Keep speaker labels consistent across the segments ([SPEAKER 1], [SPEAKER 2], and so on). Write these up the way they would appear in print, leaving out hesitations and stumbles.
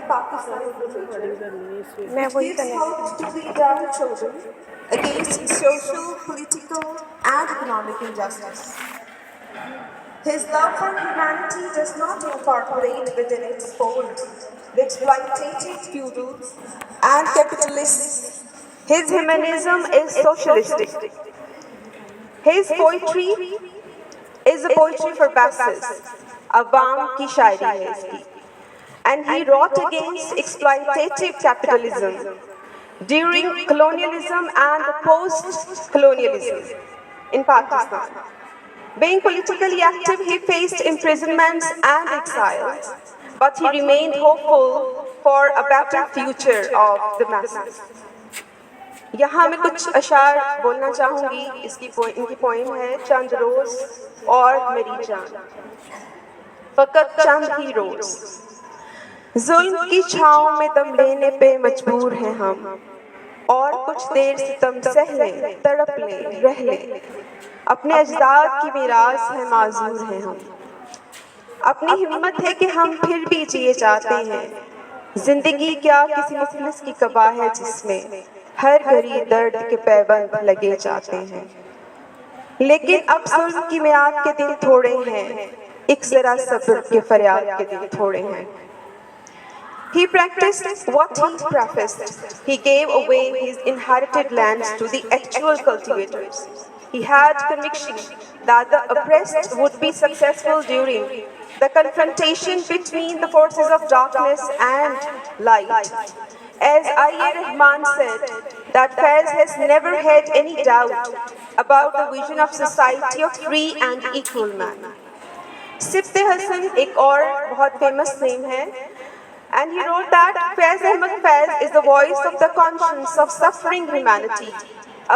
[SPEAKER 1] Pakistani literature. It gives hope to the young children against social, political, and economic injustice. His love for humanity does not incorporate within its fold the exploitative feudals and capitalists. His humanism is socialistic. His poetry is a poetry for masses. Awam ki shairi hai iski. And he wrought against exploitative capitalism during colonialism and post-colonialism in Pakistan. Being politically active, he faced imprisonments and exile, but he remained hopeful for a better future of the masses. یہاں میں کچھ اشعار بولنا چاہوں گی. ان کی poem ہے چند روز اور میری جان. فقط چند ہی روز ظلم کی چھاؤں میں دم لینے پہ مجبور ہیں ہم, اور کچھ دیر ستم سہ لیں, تڑپ لیں, رہ لیں. اپنے اجداد کی میراث ہے معذور ہیں ہم. اپنی ہمت ہے کہ ہم پھر بھی جیے جاتے ہیں. زندگی کیا کسی مفلس کی قبا ہے جس میں ہر گھڑی درد کے پیبند لگے جاتے ہیں. لیکن اب ظلم کی میعاد کے دن تھوڑے ہیں, ایک ذرا صبر کے فریاد کے دن تھوڑے ہیں. He practiced what he prefaced. He gave away his inherited lands to the actual cultivators. He had conviction that the oppressed would be successful during the confrontation between the forces of darkness and light. As I.A. Rahman said, that Faiz has never had any doubt about the vision of society of free and equal man. Sibt Hassan ایک اور بہت famous name ہے. And he wrote that Faiz Ahmad Faiz is the voice of the conscience of suffering humanity,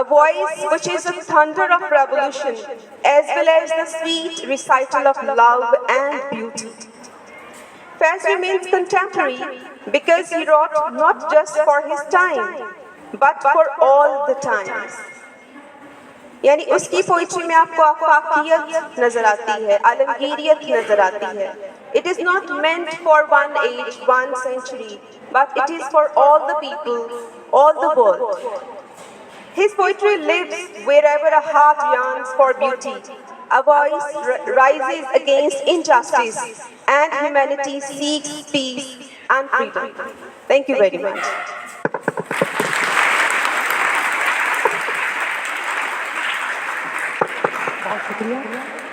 [SPEAKER 1] a voice which is a thunder of revolution as well as the sweet recital of love and beauty. Faiz remains contemporary because he wrote not just for his time but for all the times. یعنی اس کی poetry میں آپ کو آفاقیت نظر آتی ہے, عالمگیریت نظر آتی ہے. It is not meant for one age, one century, but it is for all the people, all the world. His poetry lives wherever a heart yearns for beauty. A voice rises against injustice, and humanity seeks peace and freedom. Thank you very much.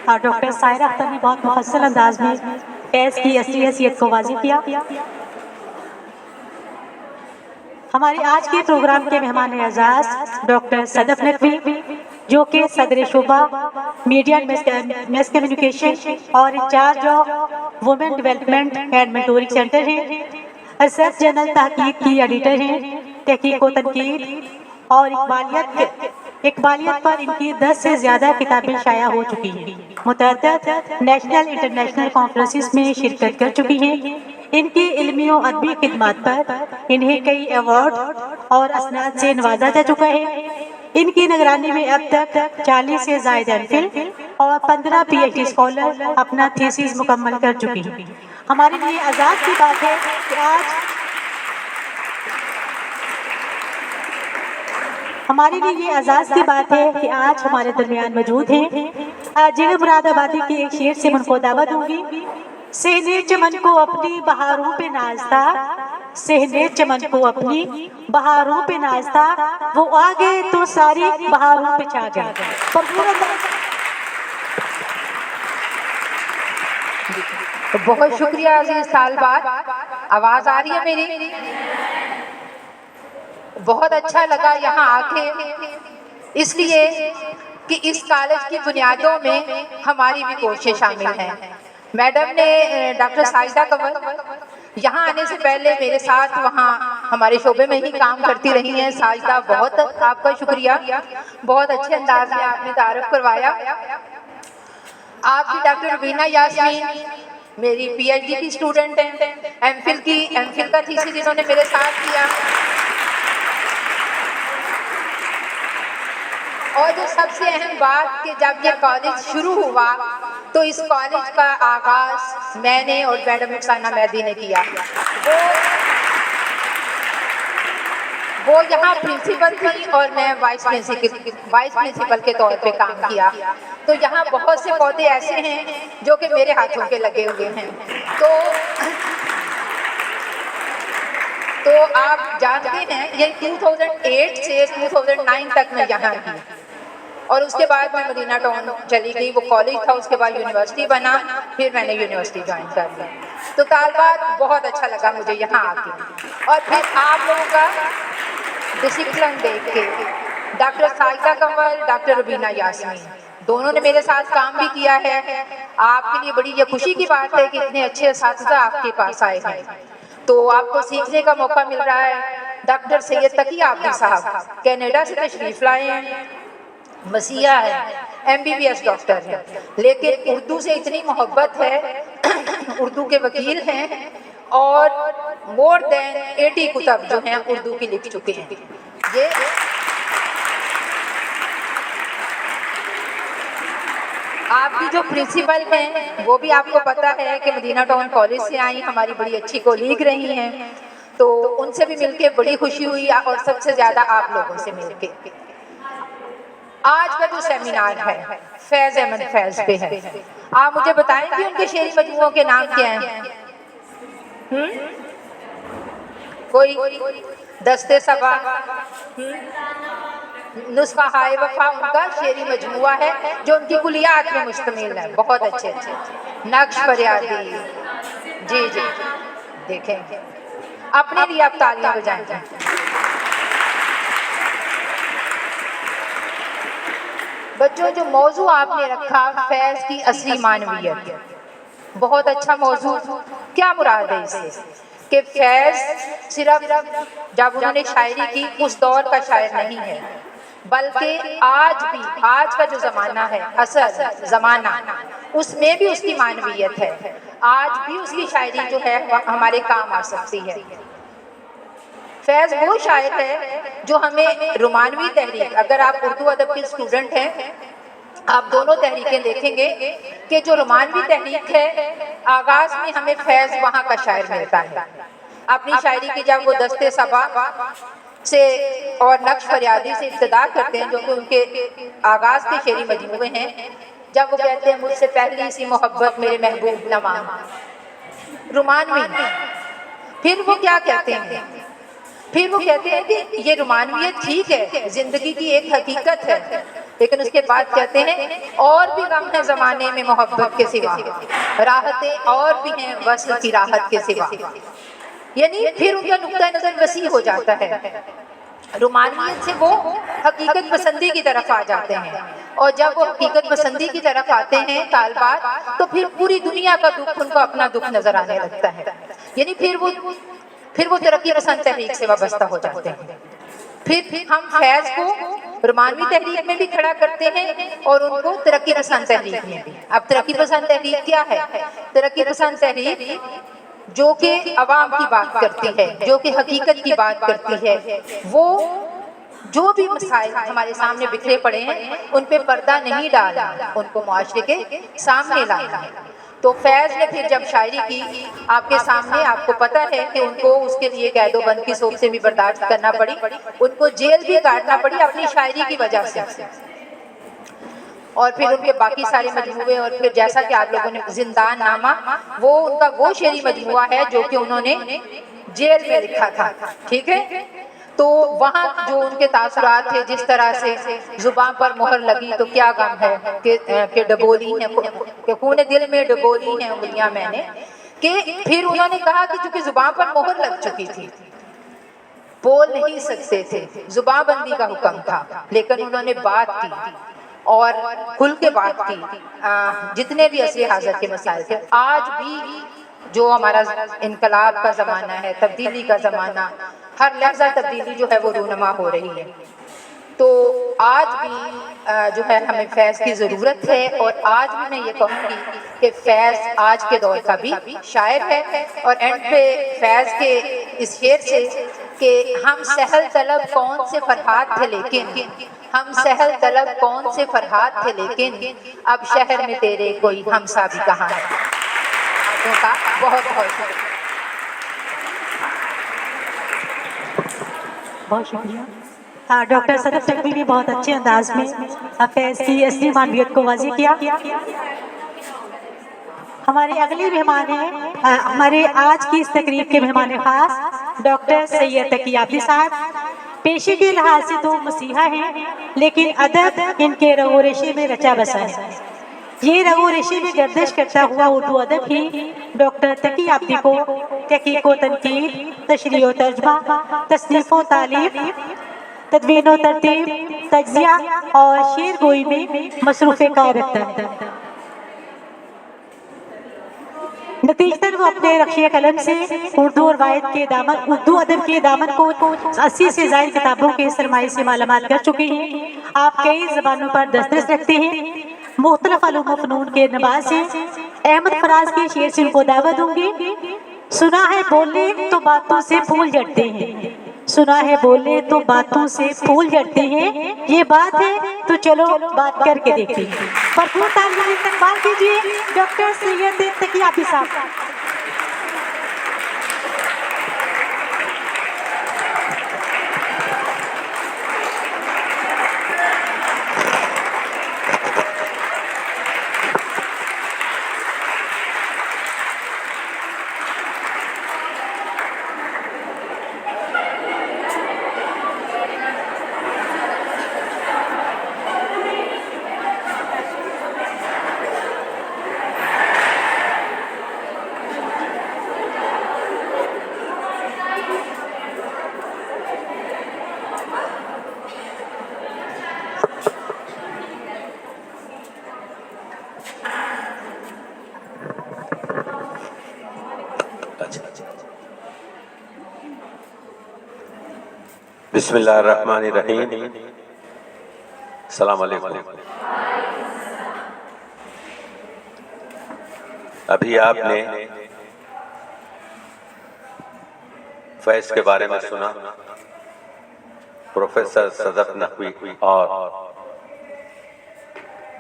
[SPEAKER 2] اور doctor Saira Akhtar نے بہت مفصل انداز میں فیض کی اصلی حیثیت کو واضح کیا. ہمارے آج کے پروگرام کے مہمان اعزاز ڈاکٹر صدف نقوی, جو کہ صدر شعبہ میڈیا اینڈ میس کمیونیکیشن اور incharge of women development and mentoring centre ہیں. ریسرچ جرنل تحقیق کی ایڈیٹر ہیں. تحقیق و تنقید اور اقبالیت پر ان کی 10 سے زیادہ کتابیں شائع ہو چکی ہیں. متعدد نیشنل انٹرنیشنل کانفرنسز میں شرکت کر چکی ہیں. ان کی علمی و ادبی خدمات پر انہیں کئی ایوارڈ اور اسناد سے نوازا جا چکا ہے. ان کی نگرانی میں اب تک 40 سے زائد ایم فل اور 15 پی ایچ ڈی اسکالر اپنا تھیسس مکمل کر چکی ہیں. ہمارے لیے اعزاز کی بات ہے کہ آج ہمارے درمیان موجود ہیں. جگر مراد آبادی کے ایک شعر سے ان کو دعوت دوں گی. صحن چمن کو اپنی بہاروں پہ نازتا, صحن چمن کو اپنی بہاروں پہ نازتا, وہ آ گئے تو ساری بہاروں پہ چھا گئے.
[SPEAKER 3] بہت شکریہ عزیز طالبات. آواز آ رہی ہے میری؟ بہت اچھا لگا یہاں آ کے, اس لیے کہ اس کالج کی بنیادوں میں ہماری بھی کوشش شامل ہے. میڈم نے ڈاکٹر ساجدہ کنور یہاں آنے سے پہلے میرے ساتھ وہاں ہمارے شعبے میں ہی کام کرتی رہی ہیں. ساجدہ بہت آپ کا شکریہ, بہت اچھے انداز میں آپ نے تعارف کروایا. آپ کی ڈاکٹر روبینہ یاسمین میری پی ایچ ڈی کی اسٹوڈنٹ ہیں, ایم فل کا تھیسس جنہوں نے میرے ساتھ کیا. اور جو سب سے اہم بات کہ جب یہ کالج شروع ہوا تو اس کالج کا آغاز میں نے اور میڈم افسانہ مہدی نے کیا. وہ یہاں پرنسپل تھی اور میں وائس پرنسپل کے طور پہ کام کیا. تو یہاں بہت سے پودے ایسے ہیں جو کہ میرے ہاتھوں کے لگے ہوئے ہیں. تو آپ جانتے ہیں یہ 2008 سے 2009 تک میں یہاں تھی اور اس کے بعد میں مدینہ ٹاؤن چلی گئی. وہ کالج تھا, اس کے بعد یونیورسٹی بنا, پھر میں نے یونیورسٹی جوائن کر لی. تو طالبات بہت اچھا لگا مجھے یہاں آ کے. اور پھر آپ لوگوں کا ڈسپلن دیکھ کے, ڈاکٹر سائدہ قمر, ڈاکٹر ربینہ یاسمین دونوں نے میرے ساتھ کام بھی کیا ہے. آپ کے لیے بڑی یہ خوشی کی بات ہے کہ اتنے اچھے اساتذہ آپ کے پاس آئے ہیں, تو آپ کو سیکھنے کا موقع مل رہا ہے. ڈاکٹر سید تقی عابدی صاحب کینیڈا سے تشریف لائے ہیں, مسیحا ہے, MBBS ڈاکٹر ہیں, لیکن اردو سے اتنی محبت ہے, اردو کے وکیل ہیں اور مور دین 80 کتب جو ہیں اردو کی لکھ چکے ہیں. یہ آپ کی جو پرنسپل ہیں وہ بھی آپ کو پتا ہے کہ مدینہ ٹاؤن کالج سے آئی, ہماری بڑی اچھی کولیگ رہی ہیں, تو ان سے بھی مل کے بڑی خوشی ہوئی اور سب سے زیادہ آپ لوگوں سے مل کے. آج کا جو سیمینار ہے فیض احمد فیض پہ ہے. آپ مجھے بتائیں کہ ان کے شعری مجموعوں کے نام کیا ہیں؟ کوئی دستے صبا, نسخہ ہائے وفا ان کا شعری مجموعہ ہے جو ان کی کلیات میں مشتمل ہے. بہت اچھے نقش فریادی. جی جی دیکھیں اپنے لیے آپ تالیاں بجائیں. بچوں جو موضوع آپ نے رکھا فیض کی اصلی معنویت, بہت اچھا موضوع. کیا مراد ہے اس سے کہ فیض صرف جب انہوں نے شاعری کی اس دور کا شاعر نہیں ہے, بلکہ آج بھی, آج کا جو زمانہ ہے اصل زمانہ, اس میں بھی اس کی معنویت ہے. آج بھی اس کی شاعری جو ہے ہمارے کام آ سکتی ہے. فیض وہ شاعر ہے جو ہمیں رومانوی تحریک, اگر آپ اردو ادب کے اسٹوڈنٹ ہیں آپ دونوں تحریکیں دیکھیں گے کہ جو رومانوی تحریک ہے آغاز میں ہمیں فیض وہاں کا شاعر ملتا ہے. اپنی شاعری کی جب وہ دستے صبا سے اور نقش فریادی سے ابتدا کرتے ہیں جو کہ ان کے آغاز کے شعری مجموعے ہیں, جب وہ کہتے ہیں مجھ سے پہلی سی محبت میرے محبوب نہ مانگ, رومانوی. پھر وہ کیا کہتے ہیں, پھر وہ کہتے ہیں کہ یہ رومانویت ٹھیک ہے, زندگی کی ایک حقیقت ہے, لیکن اس کے بعد کہتے ہیں اور بھی غم ہے زمانے میں محبت کے سوا, راحتیں اور بھی ہیں وصل کی راحت کے سوا. یعنی پھر ان کا نقطہ نظر وسیع ہو جاتا ہے. رومانویت سے وہ حقیقت پسندی کی طرف آ جاتے ہیں, اور جب وہ حقیقت پسندی کی طرف آتے ہیں طالبات, تو پھر پوری دنیا کا دکھ ان کو اپنا دکھ نظر آنے لگتا ہے. یعنی پھر وہ ترقی پسند تحریک سے وابستہ ہو جاتے ہیں. پھر ہم فیض کو رومانوی تحریک میں بھی کھڑا کرتے ہیں اور ان کو ترقی پسند تحریک میں بھی. اب ترقی پسند تحریک کیا ہے؟ ترقی پسند تحریک جو کہ عوام کی بات کرتی ہے, جو کہ حقیقت کی بات کرتی ہے, وہ جو بھی مسائل ہمارے سامنے بکھرے پڑے ہیں ان پہ پردہ نہیں ڈالنا, ان کو معاشرے کے سامنے لانا. تو فیض نے پھر جب شاعری کی آپ کے سامنے, آپ کو پتہ ہے کہ ان کو اس کے لیے قید و بند کی سوچ سے بھی برداشت کرنا پڑی, ان کو جیل بھی کاٹنا پڑی اپنی شاعری کی وجہ سے. اور پھر ان کے باقی سارے مجموعے, اور پھر جیسا کہ آپ لوگوں نے زندان نامہ, وہ ان کا وہ شعری مجموعہ ہے جو کہ انہوں نے جیل میں لکھا تھا. ٹھیک ہے, تو وہاں جو ان کے تاثرات تھے, جس طرح سے زباں پر مہر لگی تو کیا غم ہے کہ ڈبولی ہیں, کہ خون دل میں ڈبولی ہیں انگلیاں میں نے, کہ پھر انہوں نے کہا کہ چونکہ زباں پر مہر لگ چکی تھی, بول نہیں سکتے تھے, زباں بندی کا حکم تھا, لیکن انہوں نے بات کی اور کھل کے بات کی. جتنے بھی عصر حاضر کے مسائل تھے, آج بھی جو ہمارا انقلاب کا زمانہ ہے, تبدیلی کا زمانہ, ہر لحظہ تبدیلی جو ہے وہ رونما ہو رہی ہے. تو آج بھی جو ہے ہمیں فیض کی ضرورت ہے, اور آج بھی میں یہ کہوں گی کہ فیض آج کے دور کا بھی شاعر ہے. اور اینڈ پہ فیض کے اس شعر سے کہ ہم سہل طلب کون سے فرحات تھے, لیکن ہم سہل طلب کون سے فرحات تھے, لیکن اب شہر میں تیرے کوئی ہمسا بھی کہاں ہے. کا بہت بہت شکریہ.
[SPEAKER 2] بہت شکریہ۔ ڈاکٹر صدف نقوی نے بہت اچھے انداز میں فیض کی اصلی معنویت کو واضح کیا۔ ہمارے اگلے مہمان ہیں، ہمارے آج کی اس تقریب کے مہمان خاص ڈاکٹر سید تقی عابدی صاحب۔ پیشے کے لحاظ سے تو مسیحا ہیں، لیکن ادب ان کے رگ و ریشے میں رچا بسا ہے۔ یہ رگ و ریشے میں گردش کرتا ہوا اردو ادب ہی ڈاکٹر تقی عابدی کو تحقیق و تنقید، تشریح و ترجمہ، تصنیف و تالیف، تدوین و ترتیب، تجزیہ اور شعر گوئی میں مصروف کار رکھتا ہے۔ نتیجتاً وہ اپنے رخشِ قلم سے اردو ادب کے دامن کو 80 سے زائد کتابوں کے سرمایے سے مالامال کر چکے ہیں۔ آپ کئی زبانوں پر دسترس رکھتے ہیں، مختلف علوم و فنون کے نباز ہیں۔ احمد فراز کے شعر سے ان کو دعوت دوں گی۔ سنا ہے بولے تو باتوں سے پھول جھڑتے ہیں، سنا ہے بولے تو باتوں سے پھول جھڑتے ہیں، یہ بات ہے تو چلو بات کر کے دیکھتے ہیں۔ بھرپور تعلیمی استقبال کیجیے ڈاکٹر سید تقی عابدی صاحب۔
[SPEAKER 4] بسم اللہ الرحمن الرحیم۔ السلام علیکم۔ ابھی آپ نے فیض کے بارے میں سنا، پروفیسر صدف نقوی اور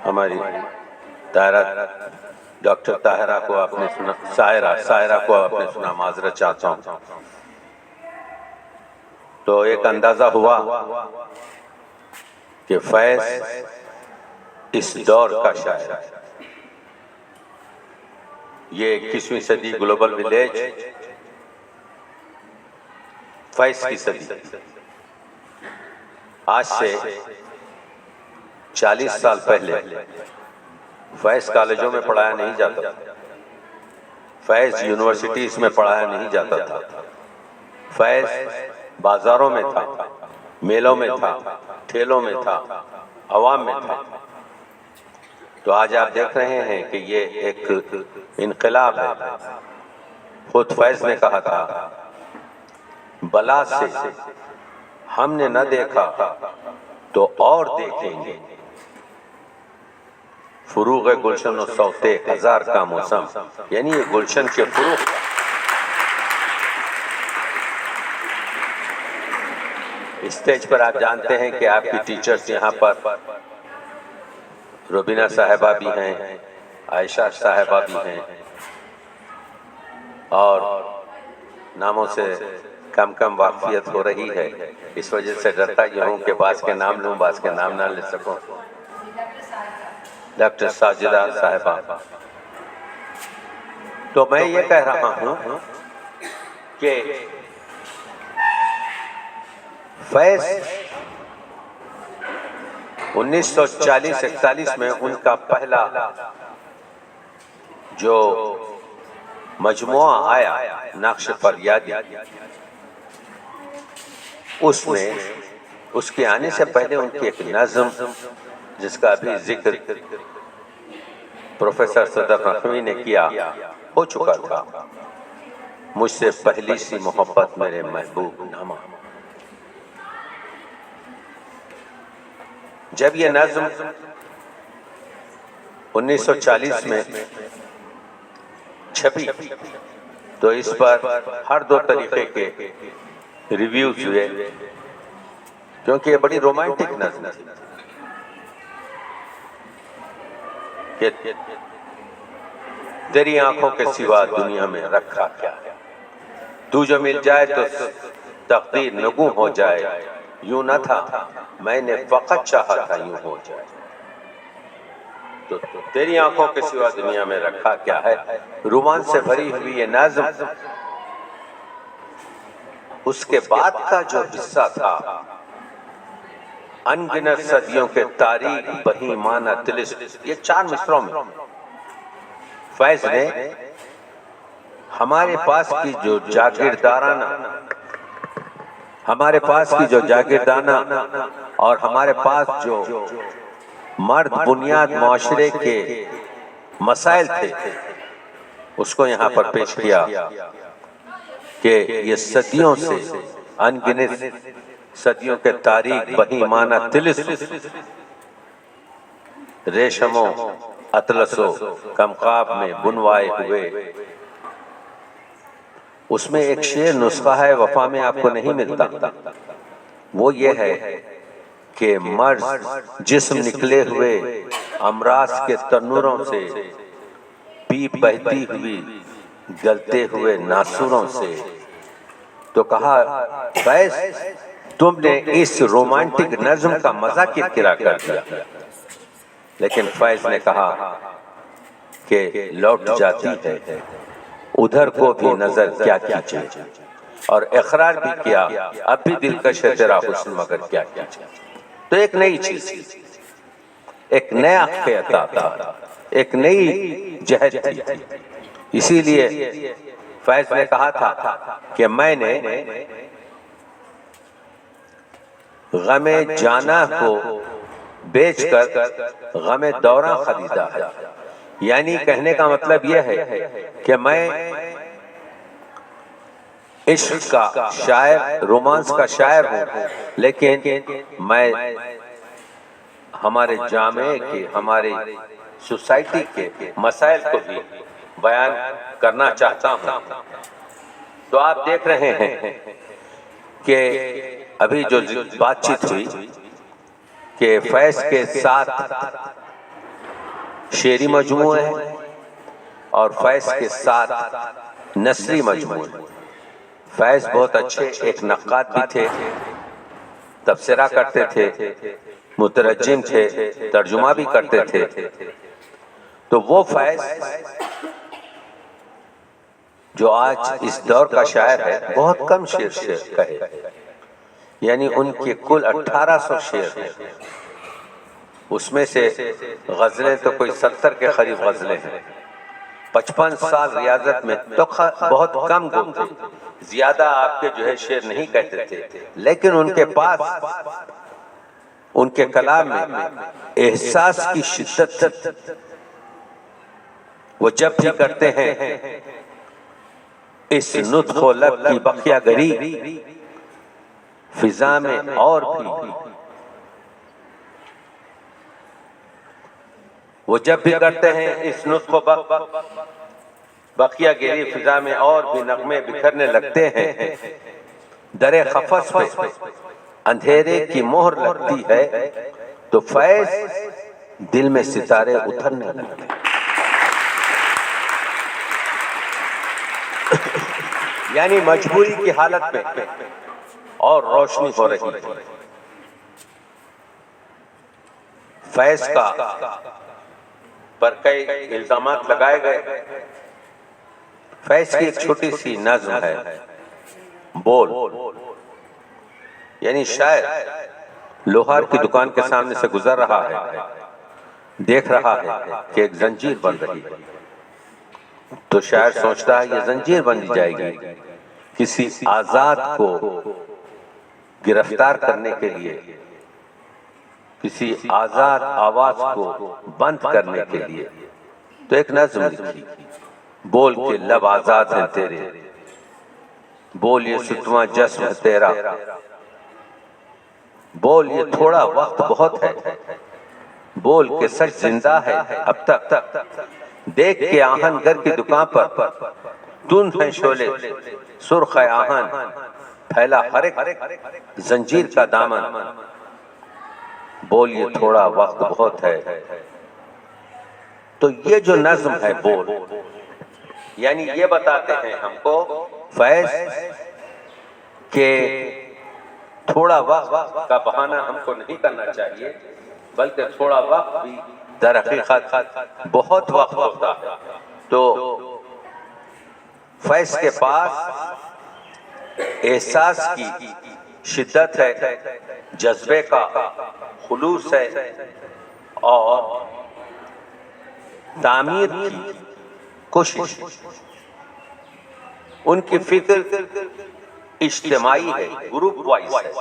[SPEAKER 4] ہماری طاہرہ ڈاکٹر طاہرہ کو آپ نے سنا، سائرہ کو آپ نے سنا، معذرت چاہتا ہوں۔ تو ایک اندازہ ہوا کہ فیض اس دور کا شاعر ہے۔ یہ 21ویں صدی گلوبل ولیج فیض کی صدی۔ آج سے 40 سال پہلے فیض کالجوں میں پڑھایا نہیں جاتا تھا، فیض یونیورسٹیز میں پڑھایا نہیں جاتا تھا، فیض بازاروں میں تھا، میلوں میں تھا، ٹھیلوں میں تھا، عوام میں تھا۔ تو آج آپ دیکھ رہے ہیں کہ یہ ایک انقلاب ہے۔ خود فیض نے کہا تھا، بلا سے ہم نے نہ دیکھا تو اور دیکھیں گے، فروغ گلشن و سوتے ہزار کا موسم، یعنی یہ گلشن کے فروغ کا۔ اسٹیج پر آپ جانتے ہیں کہ آپ کی ٹیچرز یہاں پر روبینہ صاحبہ بھی ہیں، عائشہ صاحبہ بھی ہیں، اور ناموں سے کم واقفیت ہو رہی ہے، اس وجہ سے ڈرتا یہ ہوں کہ بعض کے نام لوں، بعض کے نام نہ لے سکوں۔ ڈاکٹر ساجدہ صاحبہ۔ تو میں یہ کہہ رہا ہوں کہ فیض 1940-41 میں ان کا پہلا جو مجموعہ آیا نقش فریادی، اس میں اس کے آنے سے پہلے ان کی ایک نظم جس کا بھی ذکر پروفیسر صدف نقوی نے کیا ہو چکا تھا، مجھ سے پہلی سی محبت میرے محبوب نامہ۔ جب یہ نظم 1940 میں چھپی تو اس پر ہر دو طریقے کے ریویوز ہوئے، کیونکہ یہ بڑی رومانٹک نظم تھی کہ تیری آنکھوں کے سوا دنیا میں رکھا کیا ہے، تو جو مل جائے تو تقدیر نگوں ہو جائے، یوں نہ تھا میں نے فقط چاہا تھا یوں ہو جائے۔ تو تیری آنکھوں کے سوا دنیا میں رکھا کیا ہے، رومانس سے بھری ہوئی یہ نظم اس کے بعد کا جو حصہ تھا، ان گنت صدیوں کے تاریخ بہی معنی طلسم، یہ 4 مصروں میں فیض نے ہمارے پاس کی جو جاگیردانہ اور ہمارے پاس جو مرد بنیاد معاشرے کے مسائل تھے اس کو یہاں پر پیش کیا کہ یہ صدیوں سے ان گنت صدیوں کے تاریخ بہی معنی طلسم، ریشم و اطلس و کمقاب میں بنوائے ہوئے، اس میں ایک شعر نسخہ ہے وفا میں آپ کو نہیں ملتا، وہ یہ ہے کہ مرض جسم نکلے ہوئے امراض کے تنوروں سے، پیپ بہتی ہوئی گلتے ہوئے ناسوروں سے۔ تو کہا فیض تم نے اس رومانٹک نظم کا مزہ کرکرا کر دیا، لیکن فیض نے کہا کہ لوٹ جاتی ہے ادھر کو بھی نظر کیا کیجے، اور اقرار بھی کیا اب بھی دلکش ہے تیرا حسن مگر کیا کیجے۔ تو ایک نئی چیز، ایک نیا خیاطہ تھا، ایک نئی جہد تھی، اسی لیے فیض نے کہا تھا کہ میں نے غم جانا کو بیچ کر غم دوراں خریدا ہے، یعنی کہنے کا مطلب یہ ہے کہ میں عشق کا شاعر، رومانس کا شاعر ہوں، لیکن میں ہمارے جامعے کے، ہماری سوسائٹی کے مسائل کو بھی بیان کرنا چاہتا ہوں۔ تو آپ دیکھ رہے ہیں کہ ابھی جو بات چیت ہوئی کہ فیض کے 7 شعری مجموعے ہیں اور فیض کے 7 نثری مجموعے ہیں۔ فیض بہت اچھے ایک نقاد بھی تھے، تبصرہ کرتے تھے، مترجم تھے، ترجمہ بھی کرتے تھے۔ تو وہ فیض جو آج اس دور کا شاعر ہے بہت کم شعر کہے، یعنی ان کے کل 1800 شعر ہیں، اس میں سے غزلیں تو کوئی 70 کے قریب غزلیں ہیں۔ 55 سال ریاضت میں تو بہت کم گو تھے، زیادہ آپ کے جو ہے شعر نہیں کہتے تھے، لیکن ان کے پاس ان کے کلام میں احساس کی شدت تھی۔ وہ جب بھی کرتے ہیں اس نطق و لب کی بقیہ گری، فضا میں اور بھی وہ جب بھی کرتے ہیں اس نطق و بقیہ گری، فضا میں اور بھی نغمے بکھرنے لگتے ہیں، در قفس پہ اندھیرے کی مہر لگتی ہے تو فیض دل میں ستارے اترنے لگتے ہیں۔ یعنی مجبوری کی حالت میں اور روشنی ہو رہی ہے۔ فیض کا پر کئی الزامات لگائے گئے۔ فیض کی ایک چھوٹی سی نظم ہے، بول، یعنی شاعر لوہار کی دکان کے سامنے سے گزر رہا ہے، دیکھ رہا ہے کہ ایک زنجیر بن رہی ہے، تو شاعر سوچتا ہے یہ زنجیر بن جائے گی کسی آزاد کو گرفتار کرنے کے لیے، کسی آزاد آواز کو بند کرنے کے لیے۔ تو ایک نظم لکھی، بول کے لب آزاد ہیں تیرے، بول یہ ستواں جسم ہے تیرا، بول یہ تھوڑا وقت بہت ہے، بول کے سچ زندہ ہے اب تک، دیکھ کے آہن گر کی دکان پر دن ہے شعلے سرخ آہن، پھیلا ہر ایک زنجیر کا دامن، بول یہ تھوڑا وقت بہت ہے۔ تو یہ جو نظم ہے بول، یعنی یہ بتاتے ہیں ہم کو فیض کہ تھوڑا وقت کا بہانہ ہم کو نہیں کرنا چاہیے، بلکہ تھوڑا وقت بھی در حقیقت بہت وقت ہوتا ہے۔ تو فیض کے پاس احساس کی شدت ہے، جذبے کا خلوص ہے، اور تعمیر کی کوشش۔ ان کی فکر اجتماعی ہے، گروپ وائز ہے،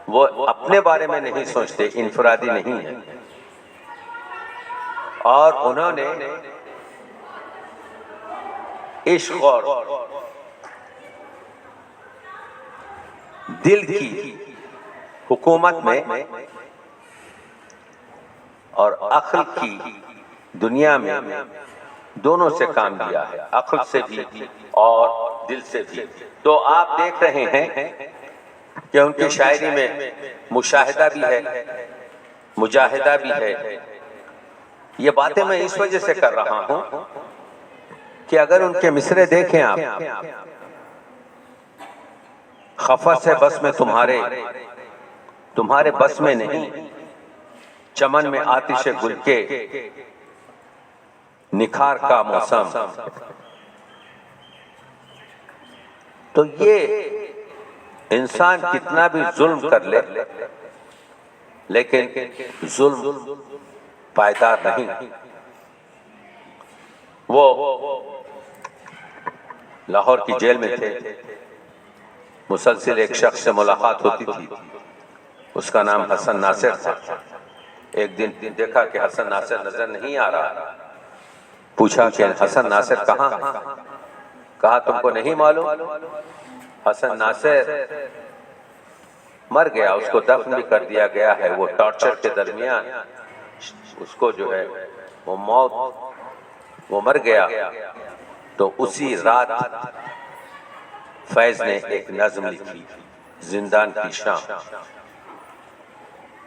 [SPEAKER 4] وہ اپنے بارے میں نہیں سوچتے، انفرادی نہیں ہے۔ اور انہوں نے عشق اور دل کی حکومت میں اور عقل کی دنیا میں دونوں سے کام لیا ہے، عقل سے بھی اور دل سے بھی۔ تو آپ دیکھ رہے ہیں کہ ان کی شاعری میں مشاہدہ بھی ہے، مجاہدہ بھی ہے۔ یہ باتیں میں اس وجہ سے کر رہا ہوں کہ اگر ان کے مصرے دیکھیں آپ، خفا سے بس میں تمہارے بس میں نہیں، چمن میں آتش گل کے نکھار کا موسم۔ تو یہ انسان کتنا بھی ظلم کر لے، لیکن ظلم پائیدار نہیں۔ وہ لاہور کی جیل میں تھے، مسلسل ایک شخص سے ملاقات ہوتی تھی، اس کا نام حسن ناصر تھا۔ ایک دن دیکھا کہ حسن ناصر نظر نہیں آ رہا، پوچھا کہ حسن ناصر کہاں ہے؟ کہا تم کو نہیں معلوم؟ حسن ناصر مر گیا، اس کو دفن بھی کر دیا گیا ہے۔ وہ ٹارچر کے درمیان اس کو جو ہے وہ مر گیا۔ تو اسی رات فیض نے ایک نظم لکھی، زندان کی شام۔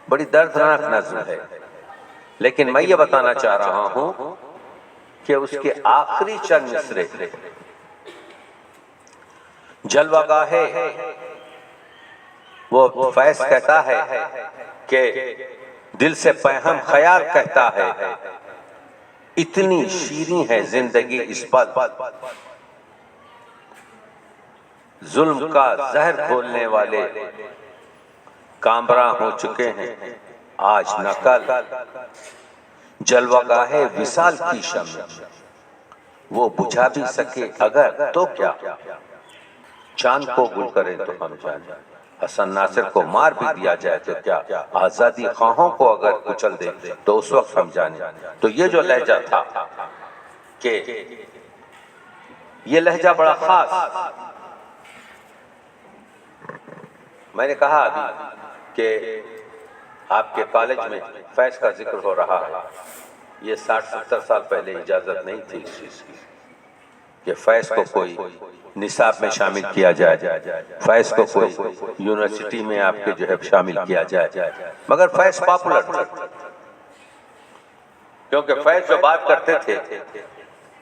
[SPEAKER 4] بڑی دردناک نظم ہے، لیکن میں یہ بتانا چاہ رہا ہوں کہ اس کے آخری چند مصرے جلوہ گاہے، وہ فیض کہتا ہے کہ دل سے پیہم خیال کہتا ہے، اتنی شیریں ہے زندگی اس پل، ظلم کا زہر گھولنے والے کامراں ہو چکے ہیں آج نہ کل، جلوہ گاہے وصال کی شمع وہ بجھا بھی سکے اگر تو کیا، چاند کو گل کرے تو ہم جانیں، حسن ناصر کو مار بھی دیا جائے تو کیا، آزادی خواہوں کو اگر کچل دے تو اس وقت ہم جانیں۔ تو یہ جو لہجہ تھا کہ یہ لہجہ بڑا خاص، میں نے کہا ابھی کہ آپ کے کالج میں فیض کا ذکر ہو رہا ہے، یہ 60-70 سال پہلے اجازت نہیں تھی اس چیز کی کہ فیض کو کوئی نصاب میں شامل کیا جائے، فیض کو کوئی یونیورسٹی میں آپ کے جو ہے شامل کیا جائے، مگر فیض پاپولر تھا، کیونکہ فیض جو بات کرتے تھے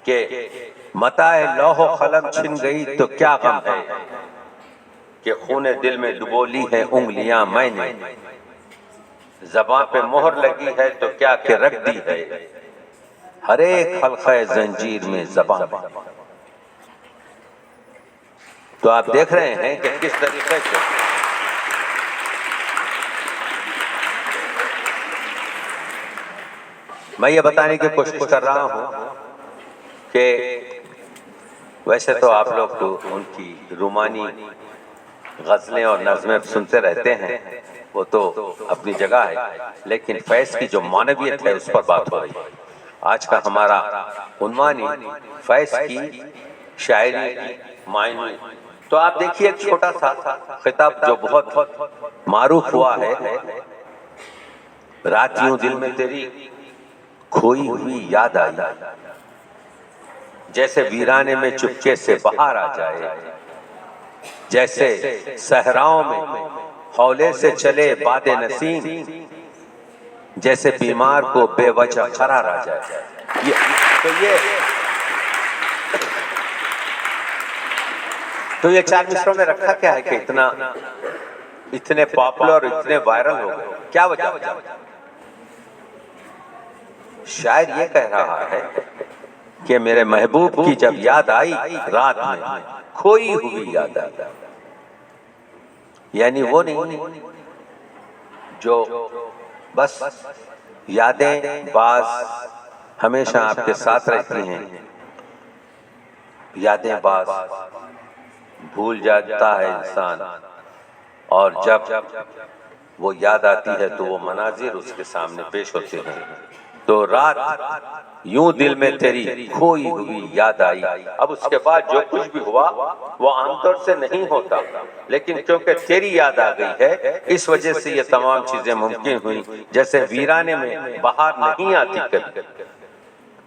[SPEAKER 4] کہ متاع لوح و قلم چھن گئی تو کیا غم ہے، کہ خون دل میں ڈبو لی ہے انگلیاں میں نے، زباں پہ مہر لگی ہے تو کیا کہ رکھ دی ہے ہر ایک حلقہ زنجیر میں زباں۔ تو آپ دیکھ رہے ہیں کہ کس طریقے سے میں یہ بتانے کی کوشش کر رہا ہوں کہ ویسے تو آپ لوگ تو ان کی رومانی غزلیں اور نظمیں سنتے رہتے ہیں، وہ تو اپنی جگہ ہے، لیکن فیض کی جو معنویت ہے اس پر بات ہو رہی ہے۔ آج کا ہمارا عنوان فیض کی شاعری کی معنی۔ تو آپ دیکھیے ایک چھوٹا سا خطاب جو بہت معروف ہوا ہے، رات یوں دل میں تیری کھوئی ہوئی یاد آئی، جیسے ویرانے میں چپکے سے بہار آ جائے، جیسے صحراؤں میں ہولے سے چلے باد نسیم، جیسے بیمار کو بے وجہ قرار آ جائے۔ تو یہ 4 مصروں میں رکھا کیا ہے کہ اتنے پاپولر، اتنے وائرل ہو گئے؟ کیا وجہ؟ شاعر یہ کہہ رہا ہے کہ میرے محبوب کی جب یاد آئی رات میں، کھوئی ہوئی یاد آئی. یعنی وہ نہیں جو بس یادیں بعض ہمیشہ آپ کے ساتھ رہتی ہیں، یادیں بعض بھول جاتا ہے انسان، اور جب وہ یاد آتی ہے تو وہ مناظر اس کے سامنے پیش ہوتے ہیں. تو رات یوں دل میں تیری کھوئی ہوئی یاد آئی. اب اس کے بعد جو کچھ بھی ہوا وہ عام طور سے نہیں ہوتا، لیکن کیونکہ تیری یاد آ گئی ہے اس وجہ سے یہ تمام چیزیں ممکن ہوئیں. جیسے ویرانے میں بہار نہیں آتی، کبھی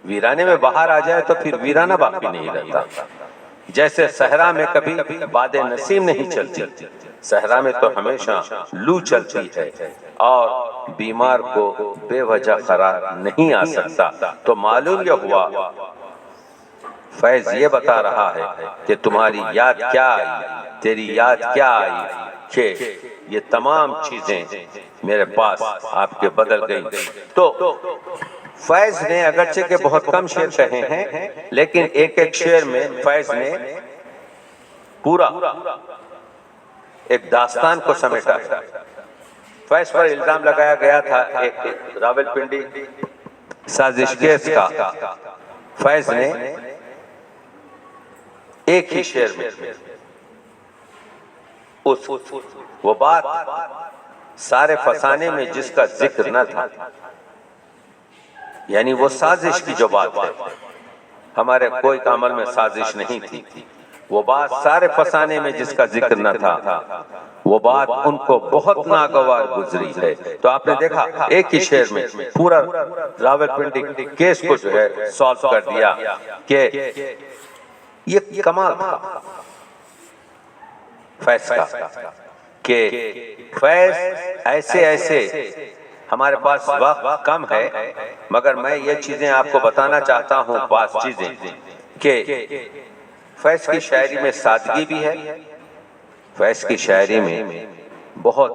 [SPEAKER 4] ویرانے میں بہار آ جائے تو پھر ویرانہ باقی نہیں رہتا. جیسے صحرا میں کبھی باد نسیم نہیں چلتی، صحرا میں تو ہمیشہ لو چلتی ہے اور بیمار کو بے وجہ قرار نہیں آ سکتا. تو معلوم یہ ہوا فیض یہ بتا رہا ہے کہ تمہاری یاد کیا آئی، تیری یاد کیا آئی کہ یہ تمام چیزیں میرے پاس آپ کے بدل گئی. تو فیض نے اگرچہ کہ بہت کم شعر کہے ہیں، لیکن ایک ایک شعر میں فیض نے پورا ایک داستان کو سمیٹا. فیض پر الزام لگایا گیا تھا ایک راولپنڈی سازش کیس کا. فیض نے ایک ہی شعر میں وہ بات سارے فسانے میں جس کا ذکر نہ تھا، یعنی وہ سازش کی جو بات ہے، ہمارے کوئی عمل میں سازش نہیں تھی، وہ بات سارے فسانے میں جس کا ذکر نہ تھا، وہ بات ان کو بہت ناگوار گزری ہے. تو آپ نے دیکھا ایک ہی شعر میں پورا راولپنڈی کیس کو جو ہے سالو کر دیا کہ یہ کمال تھا فیض کا کہ فیض ایسے ہمارے پاس وقت کم ہے مگر میں یہ چیزیں آپ کو بتانا چاہتا ہوں، بعض چیزیں کہ فیض کی شاعری میں سادگی بھی ہے، فیض کی شاعری میں بہت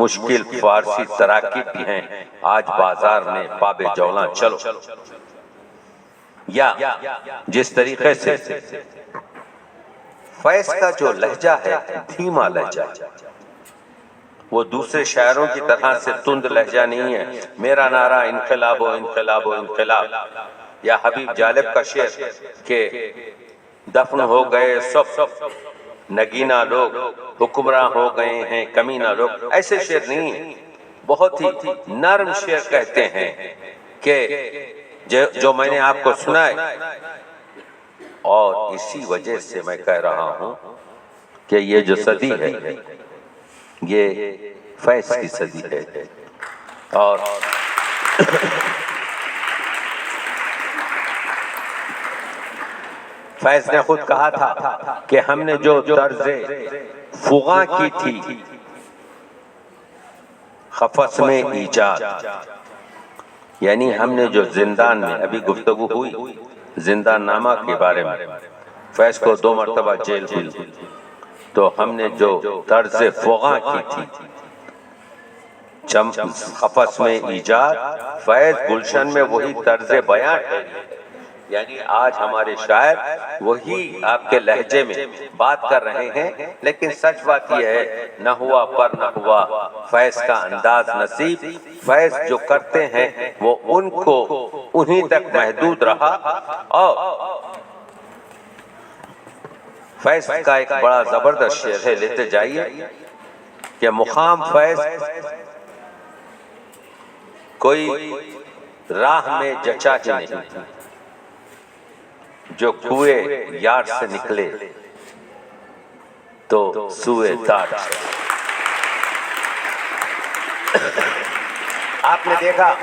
[SPEAKER 4] مشکل فارسی تراکیب بھی ہیں. آج بازار میں پاب جولاں چلو، یا جس طریقے سے فیض کا جو لہجہ ہے دھیما لہجہ، وہ دوسرے شاعروں کی طرح سے تند لہجہ نہیں ہے. میرا نعرہ انقلاب و انقلاب و انقلاب، یا حبیب جالب کا شعر کہ دفن ہو گئے سب نگینہ لوگ، حکمراں ہو گئے ہیں کمینہ لوگ، ایسے شعر نہیں ہیں. بہت ہی نرم شعر کہتے ہیں کہ جو میں نے آپ کو سنائے، اور اسی وجہ سے میں کہہ رہا ہوں کہ یہ جو صدی ہے یہ فیض کی صدی ہے. اور فیض نے خود کہا تھا کہ ہم نے جو طرز فغاں کی تھی قفس میں ایجاد، یعنی ہم نے جو زندان میں، ابھی گفتگو ہوئی زندان نامہ کے بارے میں، فیض کو 2 مرتبہ جیل ہوئی، تو ہم نے جو طرز فغاں کی تھی قفس میں ایجاد، فیض گلشن میں وہی طرز بیان ہے. یعنی آج ہمارے شاعر وہی آپ کے لہجے میں بات کر رہے ہیں، لیکن سچ بات یہ ہے نہ ہوا پر نہ ہوا فیض کا انداز نصیب. فیض جو کرتے ہیں وہ ان کو انہی تک محدود رہا. اور فیض کا ایک بڑا زبردست شعر ہے، لیتے جائیے کہ مقام فیض کوئی راہ میں جچا ہی نہیں، جو کوئے یار سے نکلے تو سوئے دار چلے. آپ نے دیکھا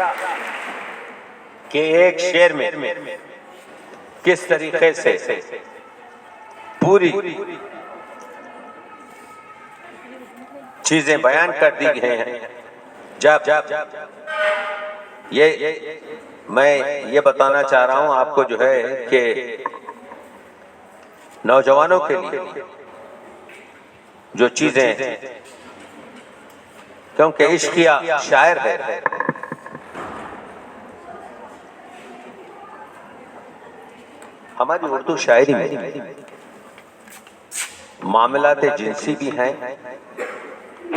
[SPEAKER 4] کہ ایک شعر میں کس طریقے سے پوری چیزیں بیان کر دی گئی ہیں. جب میں یہ بتانا چاہ رہا ہوں آپ کو جو ہے کہ نوجوانوں کے لیے جو چیزیں، کیونکہ عشقیہ شاعر ہے، ہماری اردو شاعری میں معاملات جنسی بھی ہیں،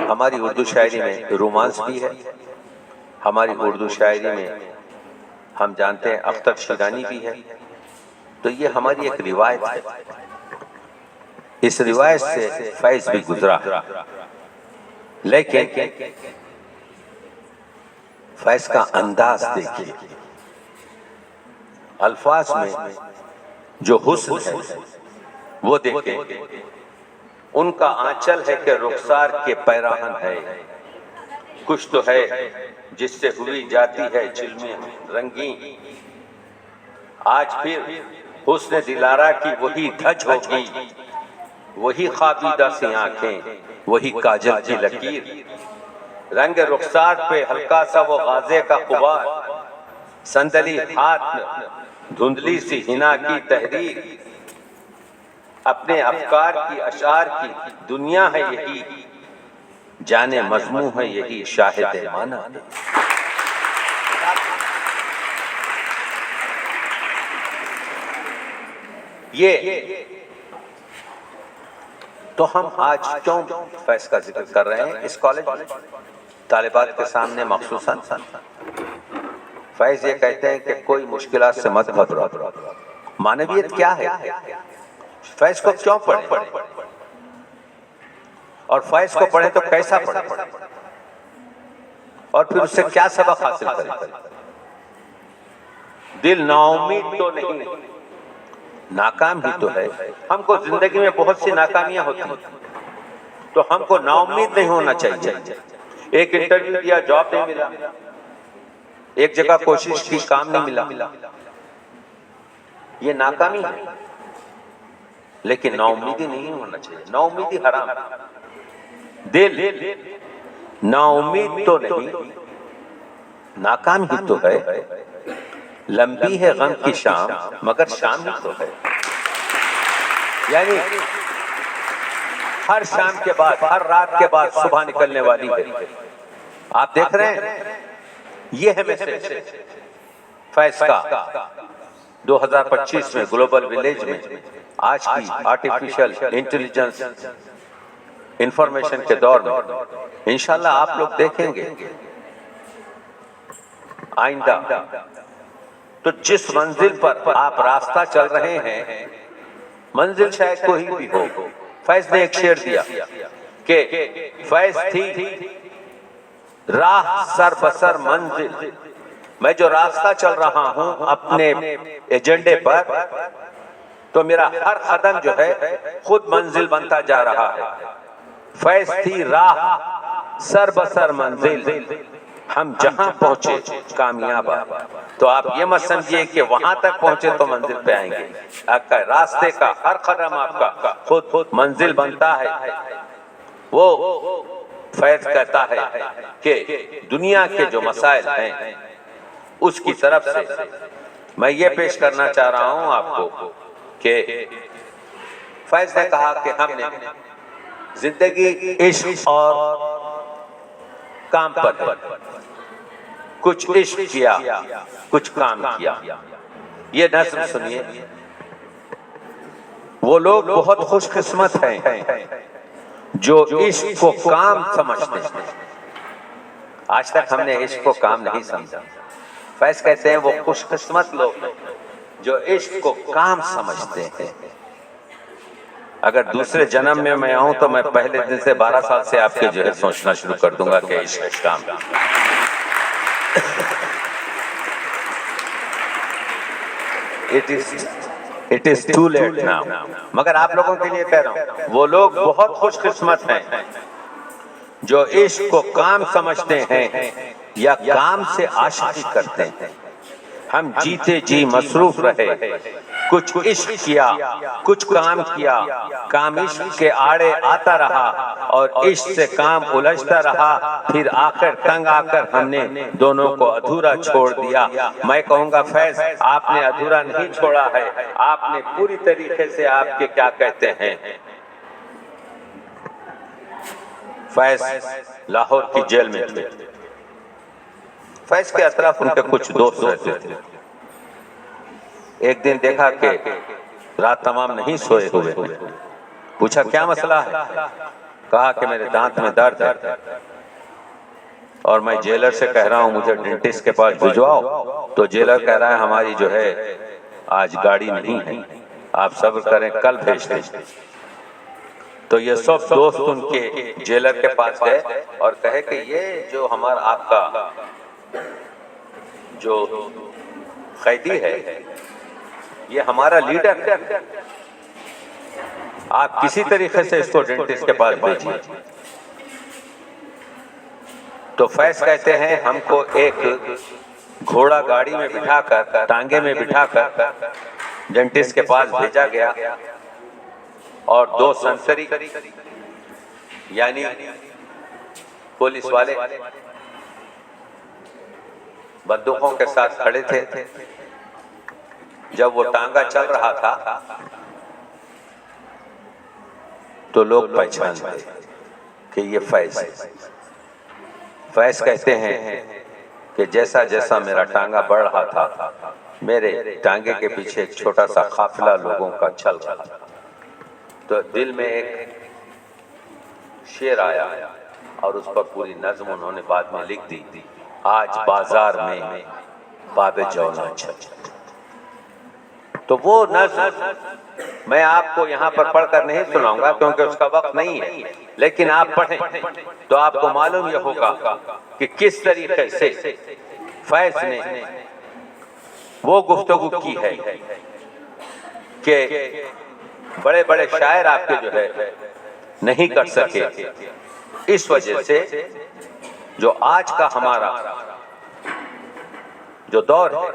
[SPEAKER 4] ہماری اردو شاعری میں رومانس بھی ہے، ہماری اردو شاعری میں ہم جانتے ہیں اختر شیرانی بھی ہے. تو یہ ہماری ایک روایت ہے، اس روایت سے فیض بھی گزرا، لیکن فیض کا انداز دیکھیے، الفاظ میں جو حسن ہے وہ دیکھیں، ان کا آنچل ہے کہ رخسار کے پیراہن ہے، کچھ تو ہے جس سے ہوئی جاتی ہے چلمیں رنگیں، آج پھر حسن دلارا کی وہی دھج ہوگی، وہی خابیدہ سی آنکھیں، وہی کاجل کی لکیر، رنگ رخسار پہ ہلکا سا وہ غازے کا غبار، صندلی ہاتھ دھندلی سی حنا کی تحریر، اپنے افکار کی اشعار کی دنیا ہے یہی، جانے مضمون ہے یہی، شاہد معنی ہے. یہ تو ہم آج کیوں فیض کا ذکر کر رہے ہیں اس کالج میں؟ طالبات کے سامنے مخصوصاً فیض یہ کہتے ہیں کہ کوئی مشکلات سے مت گھبراؤ. معنویت کیا ہے؟ فیض کو کیوں پڑھیں اور فیض کو پڑھیں تو کیسا پڑھیں اور پھر اس سے کیا سبق حاصل کریں؟ دل نا امید تو نہیں، ناکام ہی تو ہے. ہم کو زندگی میں بہت سی ناکامیاں ہوتی ہیں تو ہم کو نا امید نہیں ہونا چاہیے. ایک انٹرویو دیا، جاب نہیں ملا، ایک جگہ کوشش کی، کام نہیں ملا، یہ ناکامی ہے، لیکن نا امیدی نہیں ہونا چاہیے. نا امیدی حرام. دل نا امید تو نہیں، ناکام ہی تو ہے، لمبی ہے غم کی شام مگر شام ہی تو ہے. یعنی ہر شام کے بعد، ہر رات کے بعد صبح نکلنے والی ہے. آپ دیکھ رہے ہیں یہ ہے میسج فیض کا 2025 میں گلوبل ولیج میں، آج کی آرٹیفیشل انٹیلیجنس انفارمیشن کے دور میں. انشاءاللہ آپ لوگ دیکھیں گے آئندہ تو جس منزل پر آپ راستہ چل رہے ہیں، منزل شاید کوئی بھی ہو، فیض نے ایک شعر دیا کہ فیض تھی راہ سر بسر منزل، میں جو راستہ چل رہا ہوں اپنے ایجنڈے پر تو میرا ہر قدم جو ہے خود منزل بنتا جا رہا ہے. فیض تھی راہ سر بسر منزل، ہم جہاں پہنچے کامیاب. تو آپ یہ مت سمجھیے کہ وہاں تک پہنچے تو منزل پہ آئیں گے، آپ کا راستے کا ہر قدم آپ کا خود منزل بنتا ہے. وہ فیض کہتا ہے کہ دنیا کے جو مسائل ہیں اس کی طرف سے میں یہ پیش کرنا چاہ رہا ہوں آپ کو کہ فیض نے کہا کہ ہم نے زندگی عشق اور کام پر ہے، کچھ عشق کیا، کچھ کام کیا. یہ نظم سنیے. وہ لوگ بہت خوش قسمت ہیں جو عشق کو کام سمجھتے ہیں. آج تک ہم نے عشق کو کام نہیں سمجھا. فیض کہتے ہیں وہ خوش قسمت لوگ ہیں جو عشق کو کام سمجھتے ہیں. اگر دوسرے جنم میں میں آؤں تو میں پہلے دن سے 12 سال سے آپ کے جو ہے سوچنا شروع کر دوں گا کہ عشق کام. It is too late now. مگر آپ لوگوں کے لیے کہہ رہا ہوں وہ لوگ بہت خوش قسمت ہیں جو عشق کو کام سمجھتے ہیں یا کام سے عاشقی کرتے ہیں. ہم جیتے جی مصروف رہے، کچھ عشق کیا کچھ کام کیا، کام عشق کے آڑے آتا رہا اور عشق سے کام الجھتا رہا، پھر آخر تنگ آ کر ہم نے دونوں کو ادھورا چھوڑ دیا۔ میں کہوں گا فیض آپ نے ادھورا نہیں چھوڑا ہے، آپ نے پوری طریقے سے آپ کے کیا کہتے ہیں فیض لاہور کی جیل میں تھے۔ فیض کے اطراف ان کے کچھ دوست رہتے تھے۔ ایک دن دیکھا کہ رات تمام نہیں سوئے ہوئے، پوچھا کیا مسئلہ ہے؟ کہا کہ میرے دانت میں درد ہے اور میں جیلر سے کہہ رہا ہوں مجھے ڈینٹسٹ کے پاس بھجواؤ، تو جیلر کہہ رہا ہے ہماری جو ہے آج گاڑی نہیں ہے، آپ صبر کریں کل بھیج دیں۔ تو یہ سب دوست ان کے جیلر کے پاس گئے اور کہے کہ یہ جو ہمارا آپ کا جو قیدی ہے یہ ہمارا لیڈر ہے، آپ کسی طریقے سے اس کو ڈینٹسٹ کے پاس بھیجیے۔ تو فیض کہتے ہیں ہم کو ایک گھوڑا گاڑی میں بٹھا کر ٹانگے میں بٹھا کر ڈینٹسٹ کے پاس بھیجا گیا اور دو سنسری یعنی پولیس والے بندوقوں کے ساتھ کھڑے تھے۔ جب وہ ٹانگا چل رہا تھا تو لوگ پہچان گئے کہ یہ فیض ہے۔ فیض کہتے ہیں کہ جیسا جیسا میرا ٹانگا بڑھ رہا تھا میرے ٹانگے کے پیچھے ایک چھوٹا سا قافلہ لوگوں کا چل رہا تھا، تو دل میں ایک شعر آیا اور اس پر پوری نظم انہوں نے بعد میں لکھ دی، آج بازار میں باب جونا چل۔ تو وہ نظم میں آپ کو یہاں پر پڑھ کر نہیں سناؤں گا کیونکہ اس کا وقت نہیں ہے، لیکن آپ پڑھیں تو آپ کو معلوم یہ ہوگا کہ کس طریقے سے فیض نے وہ گفتگو کی ہے کہ بڑے بڑے شاعر آپ کے جو ہے نہیں کر سکے۔ اس وجہ سے جو آج کا ہمارا جو دور ہے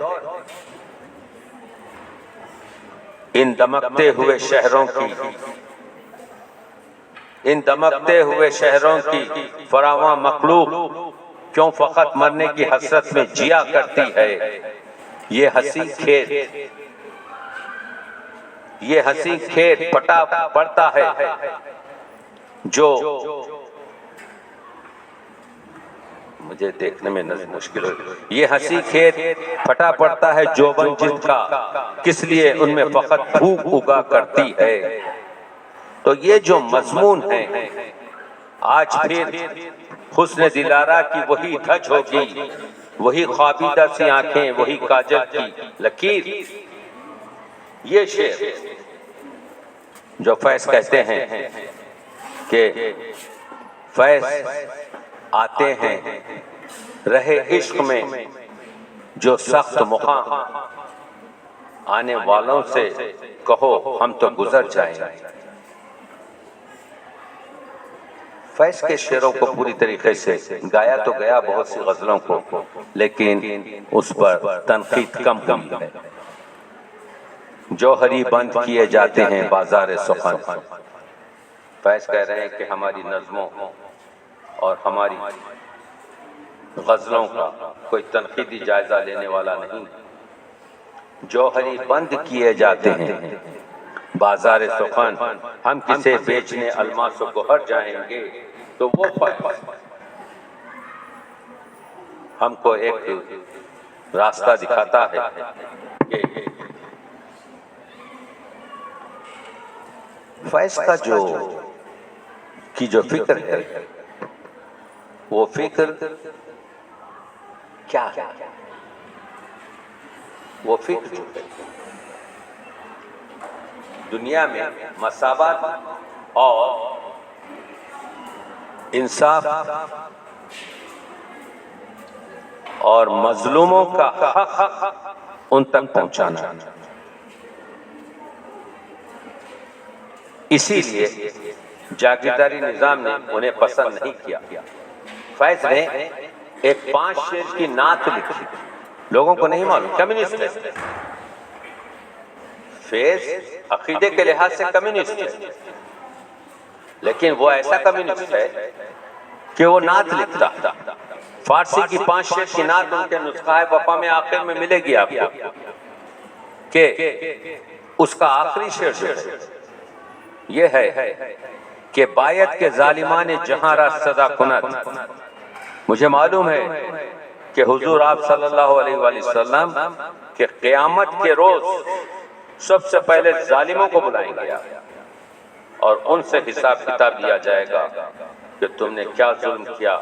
[SPEAKER 4] ان دمکتے ہوئے شہروں کی فراواں مخلوق کیوں فقط مرنے کی حسرت میں جیا کرتی ہے، یہ ہنسی کھیت پھٹا پڑتا ہے جو مجھے دیکھنے میں مشکل ہو، یہ ہنسی کھیت پھٹا پڑتا ہے جوبن جس کا، کس لیے ان میں فقط بھوک اگا کرتی ہے۔ تو یہ جو مضمون ہے آج پھر حسن دلارا کی وہی دھج ہوگی، وہی خوابیدہ سی آنکھیں، وہی کاجل کی لکیر۔ یہ شعر جو فیض کہتے ہیں کہ فیض آتے ہیں رہے عشق میں جو سخت مقام، آنے والوں سے کہو ہم تو گزر جائیں۔ فیض کے شعروں کو پوری طریقے سے گایا تو گیا بہت سی غزلوں کو، لیکن اس پر تنقید کم ہوئی ہے۔ جوہری بند کیے جاتے ہیں بازار سخن۔ فیض کہہ رہے ہیں کہ ہماری نظموں اور ہماری غزلوں کا کوئی تنقیدی جائزہ لینے والا نہیں، جوہری بند کیے جاتے ہیں بازار سخن، ہم کسے بیچنے الماس و گوہر جائیں گے۔ تو وہ فیض ہم کو ایک راستہ دکھاتا ہے کہ فیض کا جو فکر ہے وہ فکر کیا ہے؟ وہ فکر دنیا میں مساوات اور انصاف اور مظلوموں کا حق ان تک پہنچانا، اسی لیے جاگیرداری نظام نے انہیں پسند نہیں کیا۔ فیض نے ایک 5 شعر کی نعت لکھی لوگوں کو نہیں معلوم، کمیونسٹ ہے۔ فیض عقیدے کے لحاظ سے کمیونسٹ ہے، لیکن وہ ایسا کمیونسٹ ہے کہ وہ نعت لکھتا، فارسی کی 5 شعر کی نعت ان کے نسخہ وفا میں آخر میں ملے گی آپ کو، کہ اس کا آخری شعر جو ہے یہ ہے کہ بایت کے ظالمان جہاں را صدا کنت۔ مجھے معلوم ہے کہ حضور آپ صلی اللہ علیہ وآلہ وسلم کہ قیامت کے روز سب سے پہلے ظالموں کو بلائیں گے اور ان سے حساب کتاب لیا جائے گا کہ تم نے کیا ظلم کیا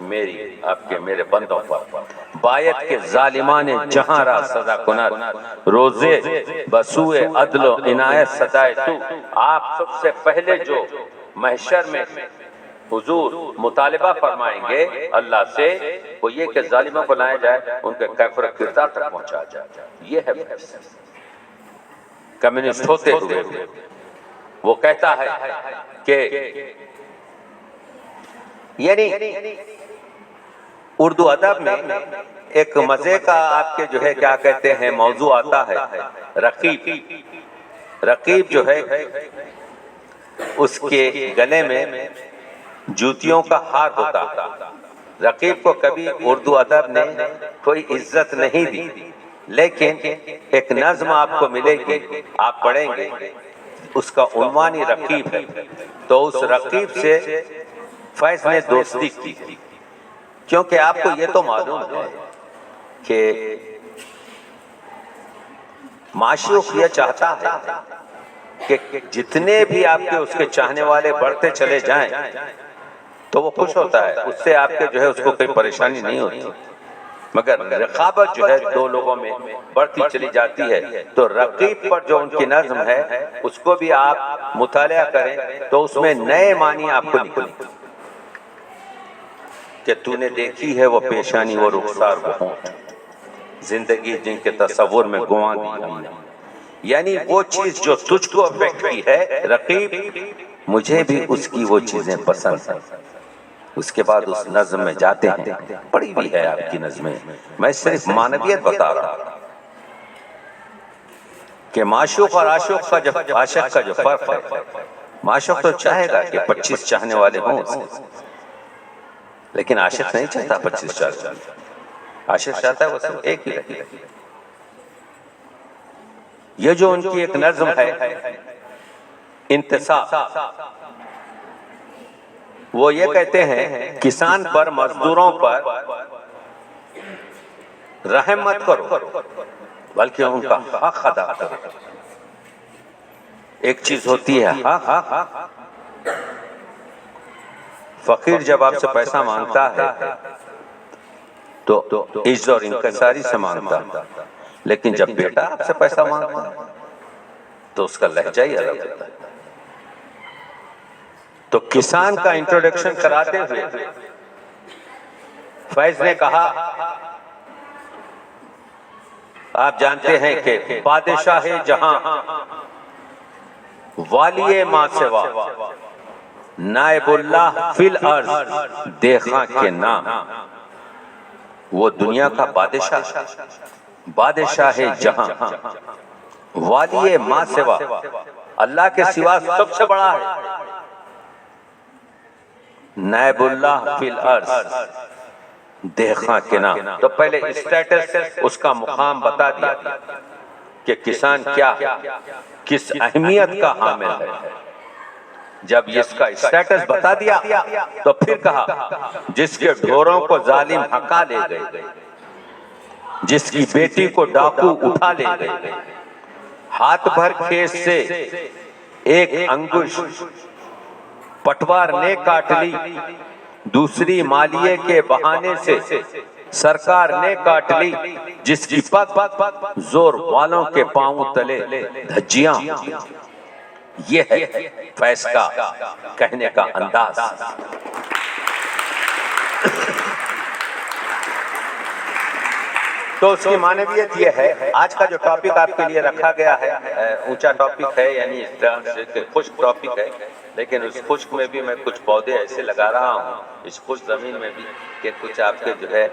[SPEAKER 4] میرے بندوں پر۔ بایت کے ظالمان جہاں را صدا کنت، روزے بسوئے عدل و عنایت صدائے تو۔ آپ سب سے پہلے جو محشر میں حضور مطالبہ فرمائیں گے اللہ سے وہ یہ کہ ظالموں کو لائے جائے، ان کے کیفر کردار تک پہنچا جائے۔ یہ ہے کمیونسٹ ہوتے ہوئے وہ کہتا ہے کہ یعنی اردو ادب میں ایک مزے کا آپ کے جو ہے کیا کہتے ہیں موضوع آتا ہے رقیب۔ رقیب جو ہے اس کے گلے میں جوتیوں کا ہار ہوتا، رقیب کو کبھی اردو ادب نے کوئی عزت نہیں دی، لیکن ایک نظم آپ کو ملے گی، آپ پڑھیں گے، اس کا عنوان ہی رقیب ہے۔ تو اس رقیب سے فیض نے دوستی کی، کیونکہ آپ کو یہ تو معلوم ہے کہ معشوق یہ چاہتا ہے کہ جتنے بھی آپ کے اس کے چاہنے والے بڑھتے چلے جائیں تو وہ خوش ہوتا ہے، اس سے آپ کے جو ہے اس کو کوئی پریشانی نہیں ہوتی، مگر رقابت جو ہے دو لوگوں میں بڑھتی چلی جاتی ہے۔ تو رقیب پر جو ان کی نظم ہے اس کو بھی آپ مطالعہ کریں تو اس میں نئے معنی آپ کو نکلیں کہ تو نے دیکھی ہے وہ پیشانی وہ رخسار وہ ہونٹ، زندگی جن کے تصور میں گنوا دی ہم نے، یعنی وہ چیز جو تجھ کو افیکٹ کی ہے رقیب، مجھے بھی اس کی وہ چیزیں پسند ہیں۔ اس کے بعد اس نظم میں جاتے ہیں، پڑھی بھی ہے آپ کی نظمیں، میں صرف معنویت بتا رہا ہوں کہ معشوق اور عاشق کا جو فرق ہے، معشوق تو چاہے گا کہ 25 چاہنے والے ہوں، لیکن عاشق نہیں چاہتا 25 چاہنے والے، عاشق چاہتا ہے وہ صرف ایک ہی رہے۔ یہ جو ان کی ایک نظم ہے انتصاب، وہ یہ کہتے ہیں کسان پر مزدوروں پر رحم مت کرو بلکہ ان کا حق ادا کرو۔ ایک چیز ہوتی ہے حق، فقیر جب آپ سے پیسہ مانگتا ہے تو عجز اور انکساری سے مانگتا ہے، لیکن جب بیٹا آپ سے پیسہ مانگتا ہے تو اس کا لہجہ ہی الگ ہوتا ہے۔ تو کسان کا انٹروڈکشن کراتے ہوئے فیض نے کہا، آپ جانتے ہیں کہ بادشاہ جہاں والی ماں سوا نائب اللہ فی الارض دیکھاں کے نام، وہ دنیا کا بادشاہ جہاں والی ماں سوا، اللہ کے سوا سب سے بڑا ہے، نائب اللہ فی الارض دیکھاں کے نام۔ تو پہلے اسٹیٹس اس کا مقام بتا دیا کہ کسان کیا کس اہمیت کا حامل ہے۔ جب اس کا اسٹیٹس بتا دیا تو پھر کہا جس کے ڈھوروں کو ظالم ہکا لے گئے، جس کی بیٹی کو ڈاکو اٹھا لے گئے، ہاتھ بھر کھیت سے ایک انگوش پٹوار نے کاٹ لی، دوسری مالیے کے بہانے سے سرکار نے کاٹ لی، جس کی پگ زور والوں کے پاؤں تلے دھجیاں۔ یہ ہے فیض کا کہنے کا انداز۔ تو اس کی معنویت یہ ہے، آج کا جو ٹاپک آپ کے لیے رکھا گیا ہے اونچا ٹاپک ہے، یعنی خشک ٹاپک ہے، لیکن اس خشک میں بھی میں کچھ پودے ایسے لگا رہا ہوں اس خشک زمین میں بھی کہ کچھ آپ کے جو ہے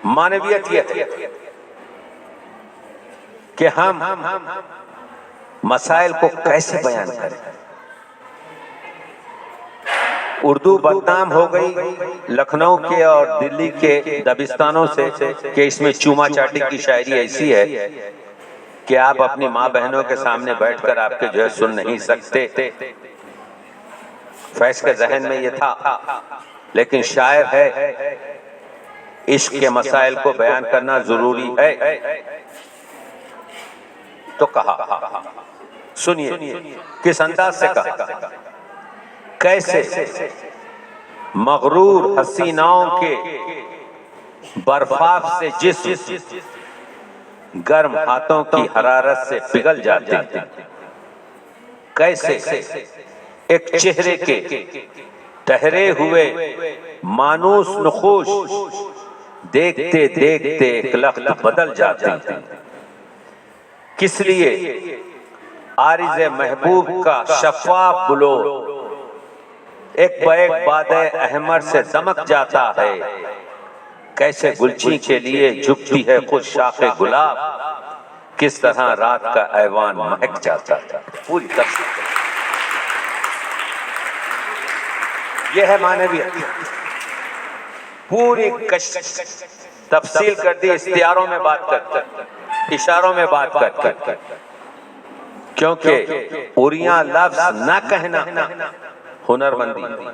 [SPEAKER 4] معنویت یہ ہے کہ ہم مسائل کو کیسے بیان کریں. اردو بدنام ہو گئی لکھنؤ کے اور دلی کے دبستانوں سے کہ اس میں چوما چاٹی کی شاعری ایسی ہے کہ آپ اپنی ماں بہنوں کے سامنے بیٹھ کر آپ کے جو ہے سن نہیں سکتے. فیض کے ذہن میں یہ تھا، لیکن شاعر ہے، عشق کے مسائل کو بیان کرنا ضروری ہے تو کہا. سنیے کس انداز سے کہا، کیسے مغرور حسیناؤں کے برفاف سے جسم گرم ہاتھوں کی حرارت سے پگھل جاتے ہیں، کیسے ایک چہرے کے ٹہرے ہوئے مانوس نقوش دیکھتے دیکھتے ایک لخت بدل جاتے ہیں. کس لیے عارض محبوب کا شفاف گلو ایک بیک باد احمر سے دمک جاتا ہے، کیسے گلچی کے لیے جھکتی ہے خود شاخ گلاب، کس طرح رات کا ایوان مہک جاتا ہے. پوری تفصیل یہ ہے معنویت. پوری تفصیل کر دی استعاروں میں بات کر، اشاروں میں بات کر، کیونکہ اوریاں لفظ نہ کہنا ہنر مندی،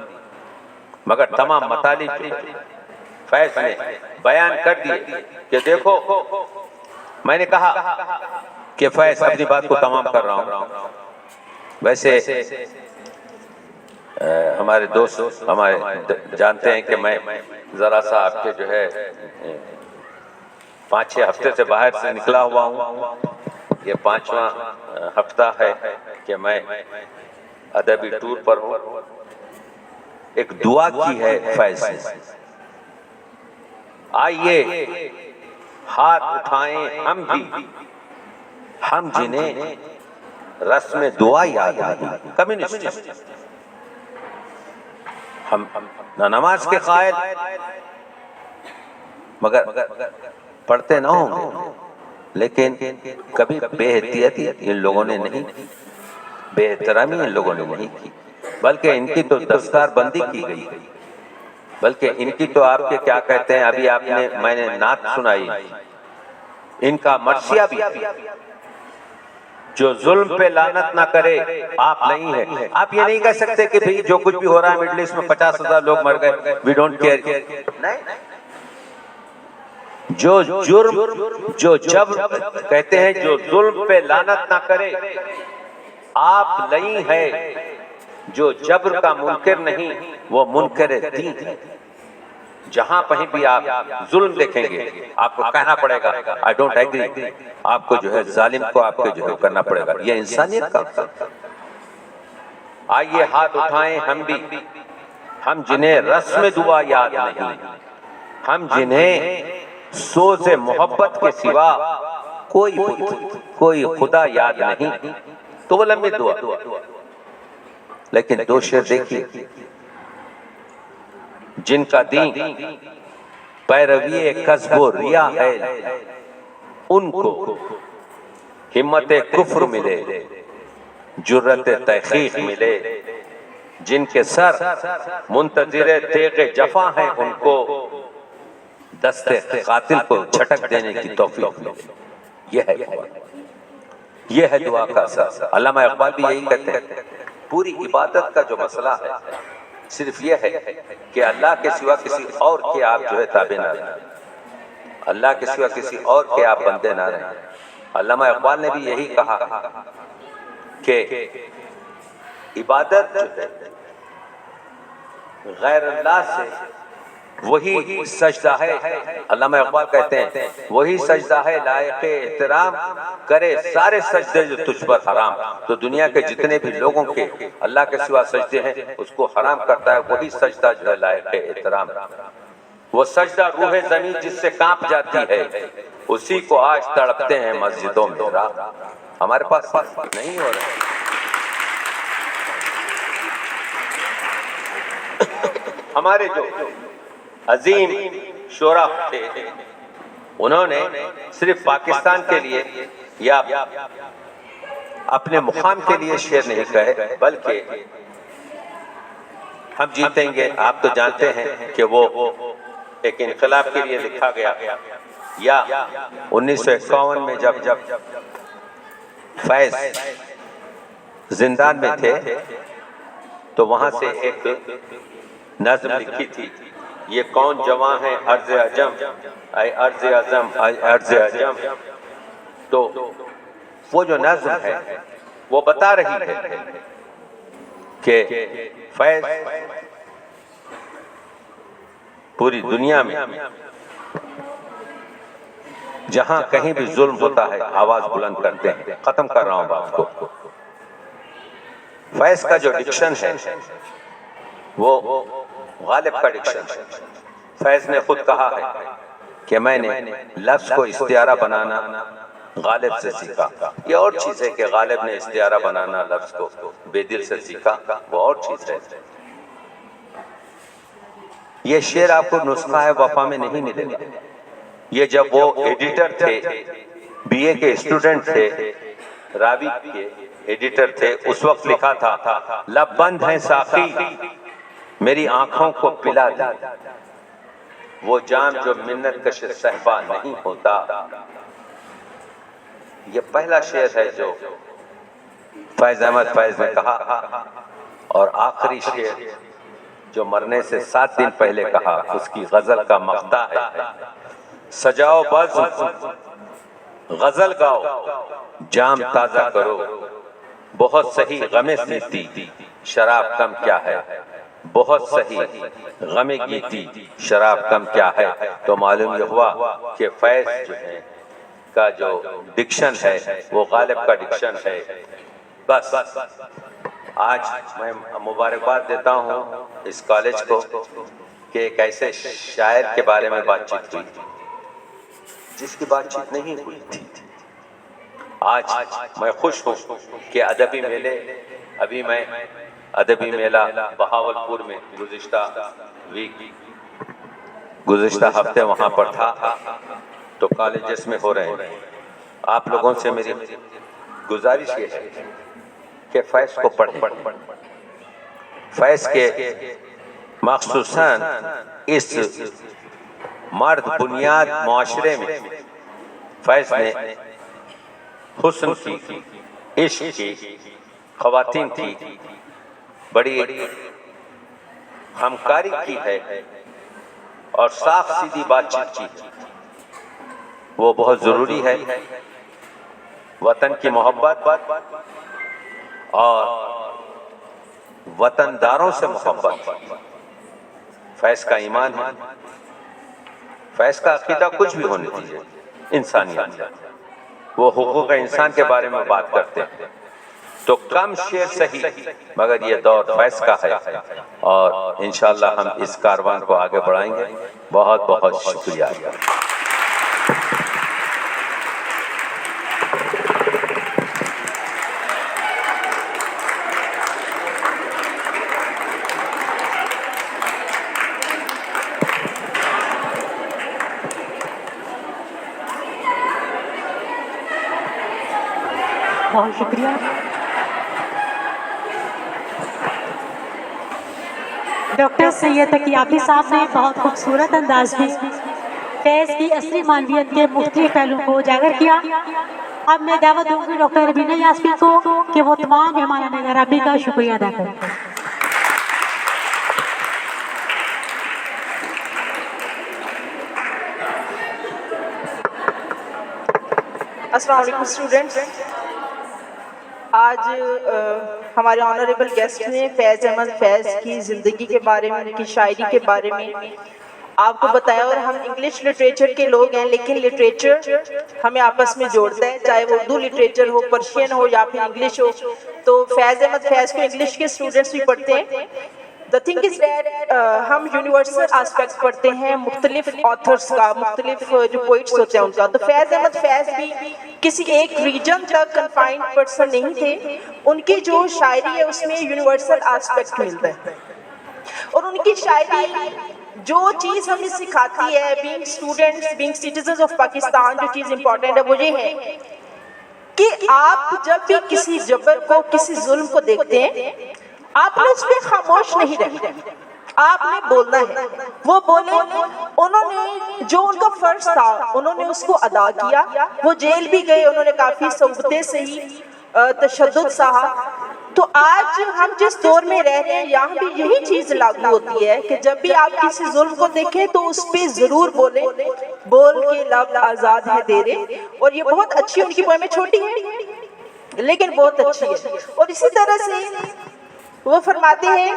[SPEAKER 4] مگر تمام مطالب فیض نے بیان کر دیے کہ دیکھو میں نے کہا کہ فیض اپنی بات کو تمام کر رہا ہوں. ویسے ہمارے دوست ہمارے جانتے ہیں کہ میں ذرا سا آپ کے جو ہے 5-6 ہفتے سے باہر سے نکلا ہوا ہوں. یہ 5واں ہفتہ ہے کہ میں ادبی ٹور پر ہوں. ایک دعا کی ہے فیض نے، آئیے ہاتھ اٹھائیں ہم بھی، ہم جنہیں رسم دعا یاد نہیں. کمیونسٹ ہم نہ نماز کے قائل مگر پڑھتے نہ ہوں گے، لیکن کبھی بے احتیاطی ان لوگوں نے نہیں کی، بے احترامی ان لوگوں نے نہیں کی، بلکہ ان کی تو دستار بندی کی گئی، بلکہ ان کی تو آپ کے کیا کہتے ہیں، ابھی آپ نے میں نے نعت سنائی، ان کا مرثیہ بھی جو ظلم پہ لعنت نہ کرے آپ نہیں ہے. آپ یہ نہیں کہہ سکتے کہ بھئی جو کچھ بھی ہو رہا ہے مڈل ایسٹ میں 50,000 لوگ مر گئے، وی ڈونٹ کیئر. جو جرم جو جبر کہتے ہیں، جو ظلم پہ لعنت نہ کرے آپ نہیں ہے، جو جبر کا منکر نہیں وہ منکر دین ہے. جہاں کہیں بھی آپ ظلم دیکھیں گے آپ کو کہنا پڑے گا I don't agree. آپ کو جو ہے ظالم کو آپ کو جو ہے کرنا پڑے گا. یہ انسانیت کا آئیے ہاتھ اٹھائیں ہم بھی، ہم جنہیں رسم دعا یاد نہیں، ہم جنہیں سوز محبت کے سوا کوئی خدا یاد نہیں. تو وہ لمبی دعا، لیکن 2 شعر دیکھیے. جن کا دین پیروی کسب و ریا ہے ان کو ہمت کفر ملے، جرت تحقیق ملے. جن کے سر منتظر تیغ جفا ہیں ان کو دست قاتل کو جھٹک دینے کی توفیق ملے. یہ ہے دعا کا اثر. علامہ اقبال بھی یہی کہتے ہیں. پوری عبادت کا جو مسئلہ ہے صرف یہ ہے کہ اللہ کے سوا کسی اور کے آپ جو ہے تابع نہ رہیں، اللہ کے سوا کسی اور کے آپ بندے نہ رہیں. علامہ اقبال نے بھی یہی کہا کہ عبادت غیر اللہ سے وہی سجدہ ہے. علامہ اقبال کہتے ہیں وہی سجدہ ہے لائق احترام، کرے سارے سجدے جو تجھ پر حرام. تو دنیا کے جتنے بھی لوگوں کے اللہ کے سوا سجدے ہیں اس کو حرام کرتا ہے وہی سجدہ جو ہے لائق احترام. وہ سجدہ روح زمین جس سے کانپ جاتی ہے اسی کو آج تڑپتے ہیں مسجدوں میں. ہمارے پاس نہیں ہو رہا. ہمارے جو عظیم شعراء تھے انہوں نے صرف پاکستان کے لیے یا اپنے مقام کے لیے شعر نہیں کہے، بلکہ ہم جیتیں گے آپ تو جانتے ہیں کہ وہ ایک انقلاب کے لیے لکھا گیا، یا 1951 میں جب فیض زندان میں تھے تو وہاں سے ایک نظم لکھی تھی، یہ کون جواں ہے ارض عجم اے ارض عظم اے ارض عجم. تو وہ جو نظم ہے وہ بتا رہی ہے کہ فیض پوری دنیا میں جہاں کہیں بھی ظلم ہوتا ہے آواز بلند کرتے ہیں. ختم کر رہا ہوں بات کو. فیض کا جو ڈکشن ہے وہ غالب کا ڈکشن ہے. فیض نے خود کہا ہے کہ میں نے لفظ کو استعارہ بنانا غالب سے سیکھا. یہ اور چیز ہے کہ غالب نے استعارہ بنانا لفظ کو بے دل سے سیکھا، وہ اور چیز ہے. یہ شعر آپ کو نسخہ ہے وفا میں نہیں ملے گا. یہ جب وہ ایڈیٹر تھے، بی اے کے اسٹوڈنٹ تھے، راوی کے ایڈیٹر تھے، اس وقت لکھا تھا لب بند ہیں ساقی میری آنکھوں کو پلا دے، وہ جام جو منت کش صحبا نہیں ہوتا. یہ پہلا شعر ہے جو فیض احمد فیض نے کہا، اور آخری شعر جو مرنے سے 7 دن پہلے کہا اس کی غزل کا مقطع ہے، سجاؤ بزم غزل گاؤ جام تازہ کرو، بہت صحیح غم سیتی شراب کم کیا ہے، بہت صحیح غم گیتی شراب کم کیا ہے. تو معلوم یہ ہوا کہ فیض جو ہے کا جو ڈکشن ہے وہ غالب کا ڈکشن ہے. بس آج میں مبارکباد دیتا ہوں اس کالج کو کہ ایک ایسے شاعر کے بارے میں بات چیت ہوئی جس کی بات چیت نہیں ہوئی تھی. آج میں خوش ہوں کہ ادبی میلے، ابھی میں ادبی میلہ بہاولپور میں گزشتہ ہفتے وہاں پر تھا، تو کالجز میں ہو رہے ہیں. آپ لوگوں سے میری گزارش یہ ہے کہ فیض کو پڑھیں. فیض کے مخصوصاً اس مرد بنیاد معاشرے میں فیض نے حسن کی، عشق کی، خواتین کی بڑی ہمکاری کی ہے اور صاف سیدھی بات چیت کی. وہ بہت ضروری ہے. وطن کی محبت اور وطن داروں سے محبت فیض کا ایمان ہے. فیض کا عقیدہ کچھ بھی ہونے دیجیے، انسانیت. وہ حقوق انسان کے بارے میں بات کرتے ہیں تو کم شعر صحیح، مگر یہ دور فیض کا ہے اور انشاءاللہ ہم اس کاروان کو آگے بڑھائیں گے. بہت بہت شکریہ.
[SPEAKER 2] بہت شکریہ. ڈاکٹر سید تقیابی صاحب نے بہت خوبصورت انداز میں فیض کی اصلی معنویت کے مختلف پہلوؤں کو اجاگر کیا. اب میں دعوت دوں گی ڈاکٹر ربینہ یاسمین کو کہ وہ تمام مہمانان گرامی کا شکریہ ادا کریں.
[SPEAKER 5] السلام علیکم اسٹوڈنٹس. آج ہمارے آنریبل گیسٹ نے فیض احمد فیض کی زندگی کے بارے میں، ان کی شاعری کے بارے میں آپ کو بتایا. اور ہم انگلش لٹریچر کے لوگ ہیں، لیکن لٹریچر ہمیں آپس میں جوڑتا ہے، چاہے وہ اردو لٹریچر ہو، پرشین ہو یا پھر انگلش ہو. تو فیض احمد فیض کو انگلش کے اسٹوڈنٹس بھی پڑھتے ہیں. The thing is that ہم یونیورسل آسپیکٹ پڑھتے ہیں مختلف آتھرس کا، مختلف جو پوئٹس ہوتے ہیں ان کا. تو فیض احمد فیض بھی کسی ایک ریجن تک کنفائنڈ پرسن نہیں تھے. ان کی جو شاعری ہے اس میں یونیورسل آسپیکٹ ملتا ہے، اور ان کی شاعری جو چیز ہمیں سکھاتی ہے being students being citizens of Pakistan, جو چیز امپورٹنٹ ہے وہ یہ ہے کہ آپ جب بھی کسی جبر کو کسی ظلم کو دیکھتے ہیں آپ نے اس پہ خاموش نہیں رہنا، آپ نے بولنا ہے۔ وہ بولے، انہوں نے جو ان کا فرض تھا انہوں نے اس کو ادا کیا، وہ جیل بھی گئے، انہوں نے کافی صعوبتیں سہی، تشدد سہا۔ تو آج ہم جس دور میں رہ رہے ہیں یہاں بھی یہی چیز لاگو ہوتی ہے کہ جب بھی آپ کسی ظلم کو دیکھیں تو اس پہ ضرور بولیں، بول کے لب آزاد ہے تیرے۔ اور یہ بہت اچھی ان کی پوئم ہے، چھوٹی ہے لیکن بہت اچھی ہے۔ اور اسی طرح سے وہ فرماتے ہیں،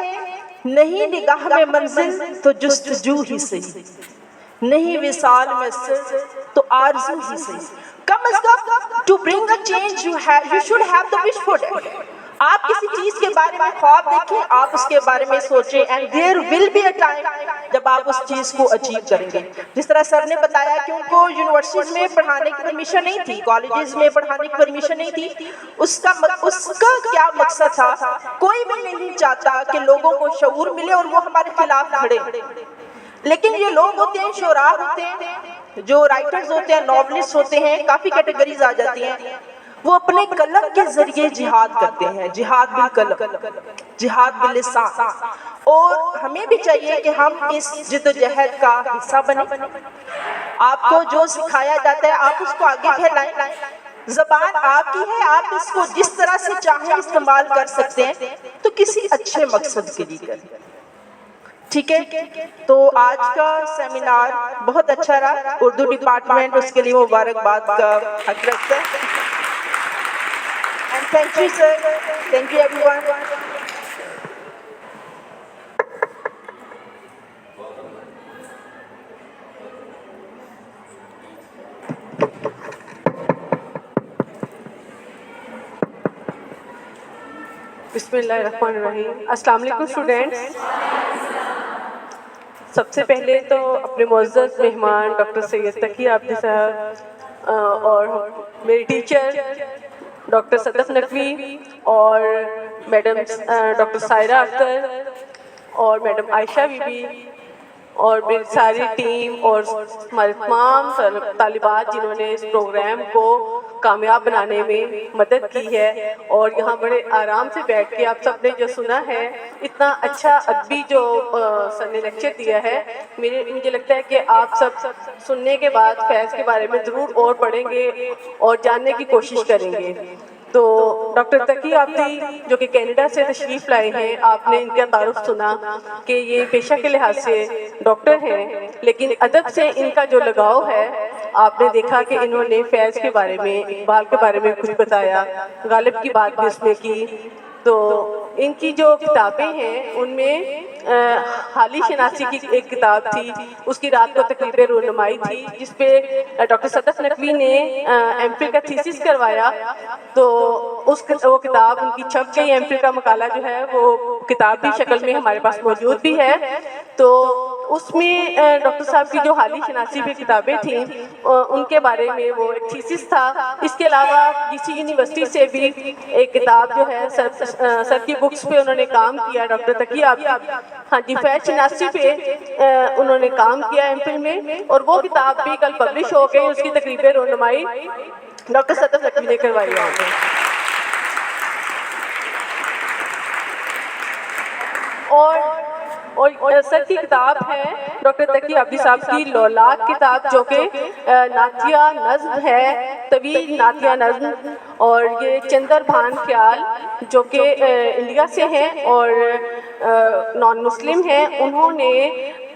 [SPEAKER 5] نہیں نگاہ میں منزل تو جستجو ہی صحیح، نہیں وصال میں سر تو آرزو ہی صحیح۔ کم از کم to bring a change you should have the wish for it. آپ کسی چیز کے بارے میں خواب دیکھیں، آپ اس کے بارے میں سوچیں، and there will be a time جب آپ اس چیز کو اچیو کریں گے۔ جس طرح سر نے بتایا کہ ان کو یونیورسٹیز میں پڑھانے کی پرمیشن نہیں تھی، کالجز میں پڑھانے کی پرمیشن نہیں تھی، اس کا کیا مقصد تھا؟ کوئی بھی نہیں چاہتا کہ لوگوں کو شعور ملے اور وہ ہمارے خلاف کھڑے، لیکن یہ لوگ ہوتے ہیں، شعراء ہوتے ہیں، جو رائٹرز ہوتے ہیں، ناولسٹ ہوتے ہیں، کافی کیٹیگریز آ جاتی ہیں، وہ اپنے قلم کے ذریعے جہاد کرتے ہیں، جہاد بالقلم، جہاد باللسان۔ اور ہمیں بھی چاہیے کہ ہم اس جدوجہد کا حصہ بنیں۔ آپ کو جو سکھایا جاتا ہے آپ اس کو آگے پھیلائیں۔ زبان آپ کی ہے، آپ اس کو جس طرح سے چاہیں استعمال کر سکتے ہیں، تو کسی اچھے مقصد کے لیے کریں، ٹھیک ہے؟ تو آج کا سیمینار بہت اچھا رہا، اردو ڈپارٹمنٹ اس کے لیے مبارکباد کا حق رکھتا ہے۔ And thank you, sir. Thank you, everyone.
[SPEAKER 6] بسم اللہ الرحمن الرحیم۔ السلام علیکم اسٹوڈینٹس۔ سب سے پہلے تو اپنے معزز مہمان ڈاکٹر سید تقی عابدی صاحب اور میری ٹیچر ڈاکٹر صدف نقوی اور میڈم ڈاکٹر سائرہ اختر اور میڈم عائشہ بی بی اور میری ساری ٹیم اور ہمارے تمام طالبات جنہوں نے اس پروگرام کو کامیاب بنانے میں مدد کی ہے، اور یہاں بڑے آرام سے بیٹھ کے آپ سب نے جو سنا ہے، اتنا اچھا ادبی جو سر نے لیکچر دیا ہے، مجھے لگتا ہے کہ آپ سب سننے کے بعد فیض کے بارے میں ضرور اور پڑھیں گے اور جاننے کی کوشش کریں گے۔ تو ڈاکٹر تقی عابدی جو کہ کینیڈا سے تشریف لائے ہیں، آپ نے ان کا تعارف سنا کہ یہ پیشہ کے لحاظ سے ڈاکٹر ہیں، لیکن ادب سے ان کا جو لگاؤ ہے، آپ نے دیکھا کہ انہوں نے فیض کے بارے میں، اقبال کے بارے میں کچھ بتایا، غالب کی بات بھی اس میں کی۔ تو ان کی جو کتابیں ہیں ان میں حالی شناسی کی ایک کتاب تھی، اس کی رات کو تقریب رونمائی تھی، جس پہ ڈاکٹر صدف نقوی نے ایم فل کا تھیسس کروایا، تو وہ کتاب ان کی چھپ گئی، ایم فل کا مقالہ جو ہے وہ کتاب بھی شکل میں ہمارے پاس موجود بھی ہے۔ تو اس میں ڈاکٹر صاحب کی جو حالی شناسی پہ کتابیں تھیں ان کے بارے میں وہ ایک تھیسس تھا۔ اس کے علاوہ کسی یونیورسٹی سے بھی ایک کتاب جو ہے سر کی بکس پہ انہوں نے کام کیا، ڈاکٹر تقی عابدی، ہاں جی، فیض شناسی پہ انہوں نے کام کیا ایم فل میں، اور وہ کتاب بھی کل پبلش ہو گئی، اس کی تقریب رونمائی ڈاکٹر صدف نقوی نے کروائی ہے۔ اور سر کی کتاب ہے ڈاکٹر تقی عابدی صاحب کی لولاک کتاب، جو کہ نعتیہ نظم ہے، طویل نعتیہ نظم، اور یہ چندر بھان خیال جو کہ انڈیا سے ہیں اور نان مسلم ہیں، انہوں نے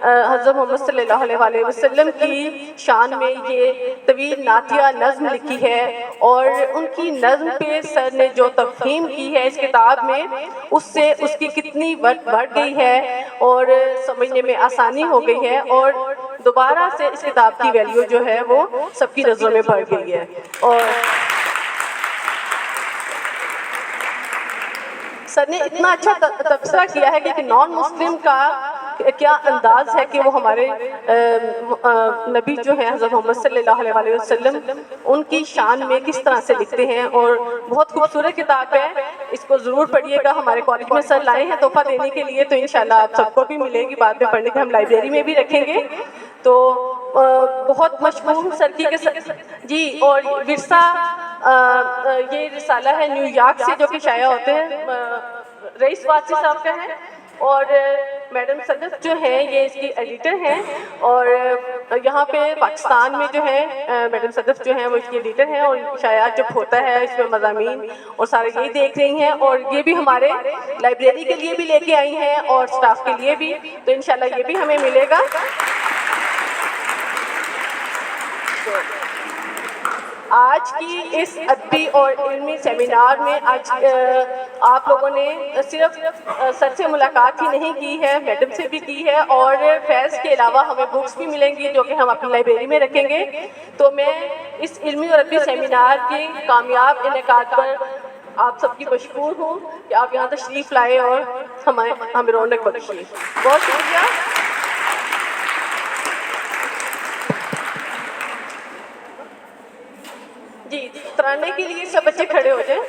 [SPEAKER 6] حضرت محمد صلی اللہ علیہ وسلم کی شان میں یہ طویل نعتیہ نظم لکھی ہے، اور ان کی نظم پہ سر نے جو تفہیم کی ہے اس کتاب میں، اس سے اس کی کتنی بڑھ گئی ہے اور سمجھنے میں آسانی ہو گئی ہے، اور دوبارہ سے اس کتاب کی ویلیو جو ہے وہ سب کی نظروں میں بڑھ گئی ہے۔ اور سر نے اتنا اچھا تبصرہ کیا ہے کہ نان مسلم کا کیا انداز ہے کہ وہ ہمارے نبی جو ہیں حضرت محمد صلی اللہ علیہ وسلم ان کی شان میں کس طرح سے لکھتے ہیں، اور بہت خوبصورت کتاب ہے، اس کو ضرور پڑھیے گا۔ ہمارے کالج میں سر لائے ہیں تحفہ دینے کے لیے، تو انشاءاللہ آپ سب کو بھی ملے گی بعد میں پڑھنے کے، ہم لائبریری میں بھی رکھیں گے۔ تو بہت مشہور سرکی کے جی، اور ورثہ یہ رسالہ ہے نیو یارک سے جو کہ شائع ہوتے ہیں، رئیس واسی صاحب کا ہے، اور میڈم صدف جو ہیں یہ اس کی ایڈیٹر ہیں، اور یہاں پہ پاکستان میں جو ہے میڈم صدف جو ہیں وہ اس کی ایڈیٹر ہیں، اور شائعات جب ہوتا ہے اس میں مضامین اور سارے یہی دیکھ رہی ہیں، اور یہ بھی ہمارے لائبریری کے لیے بھی لے کے آئی ہیں اور سٹاف کے لیے بھی، تو انشاءاللہ یہ بھی ہمیں ملے گا۔ آج کی اس ادبی اور علمی سیمینار میں آج آپ لوگوں نے صرف سر سے ملاقات ہی نہیں کی ہے، میڈم سے بھی کی ہے، اور فیض کے علاوہ ہمیں بکس بھی ملیں گی جو کہ ہم اپنی لائبریری میں رکھیں گے۔ تو میں اس علمی اور ادبی سیمینار کے کامیاب انعقاد پر آپ سب کی مشکور ہوں کہ آپ یہاں تشریف لائے اور ہمیں رونق بخشی۔ بہت شکریہ۔ جی، ترانے کے لیے سب بچے کھڑے ہو جائیں۔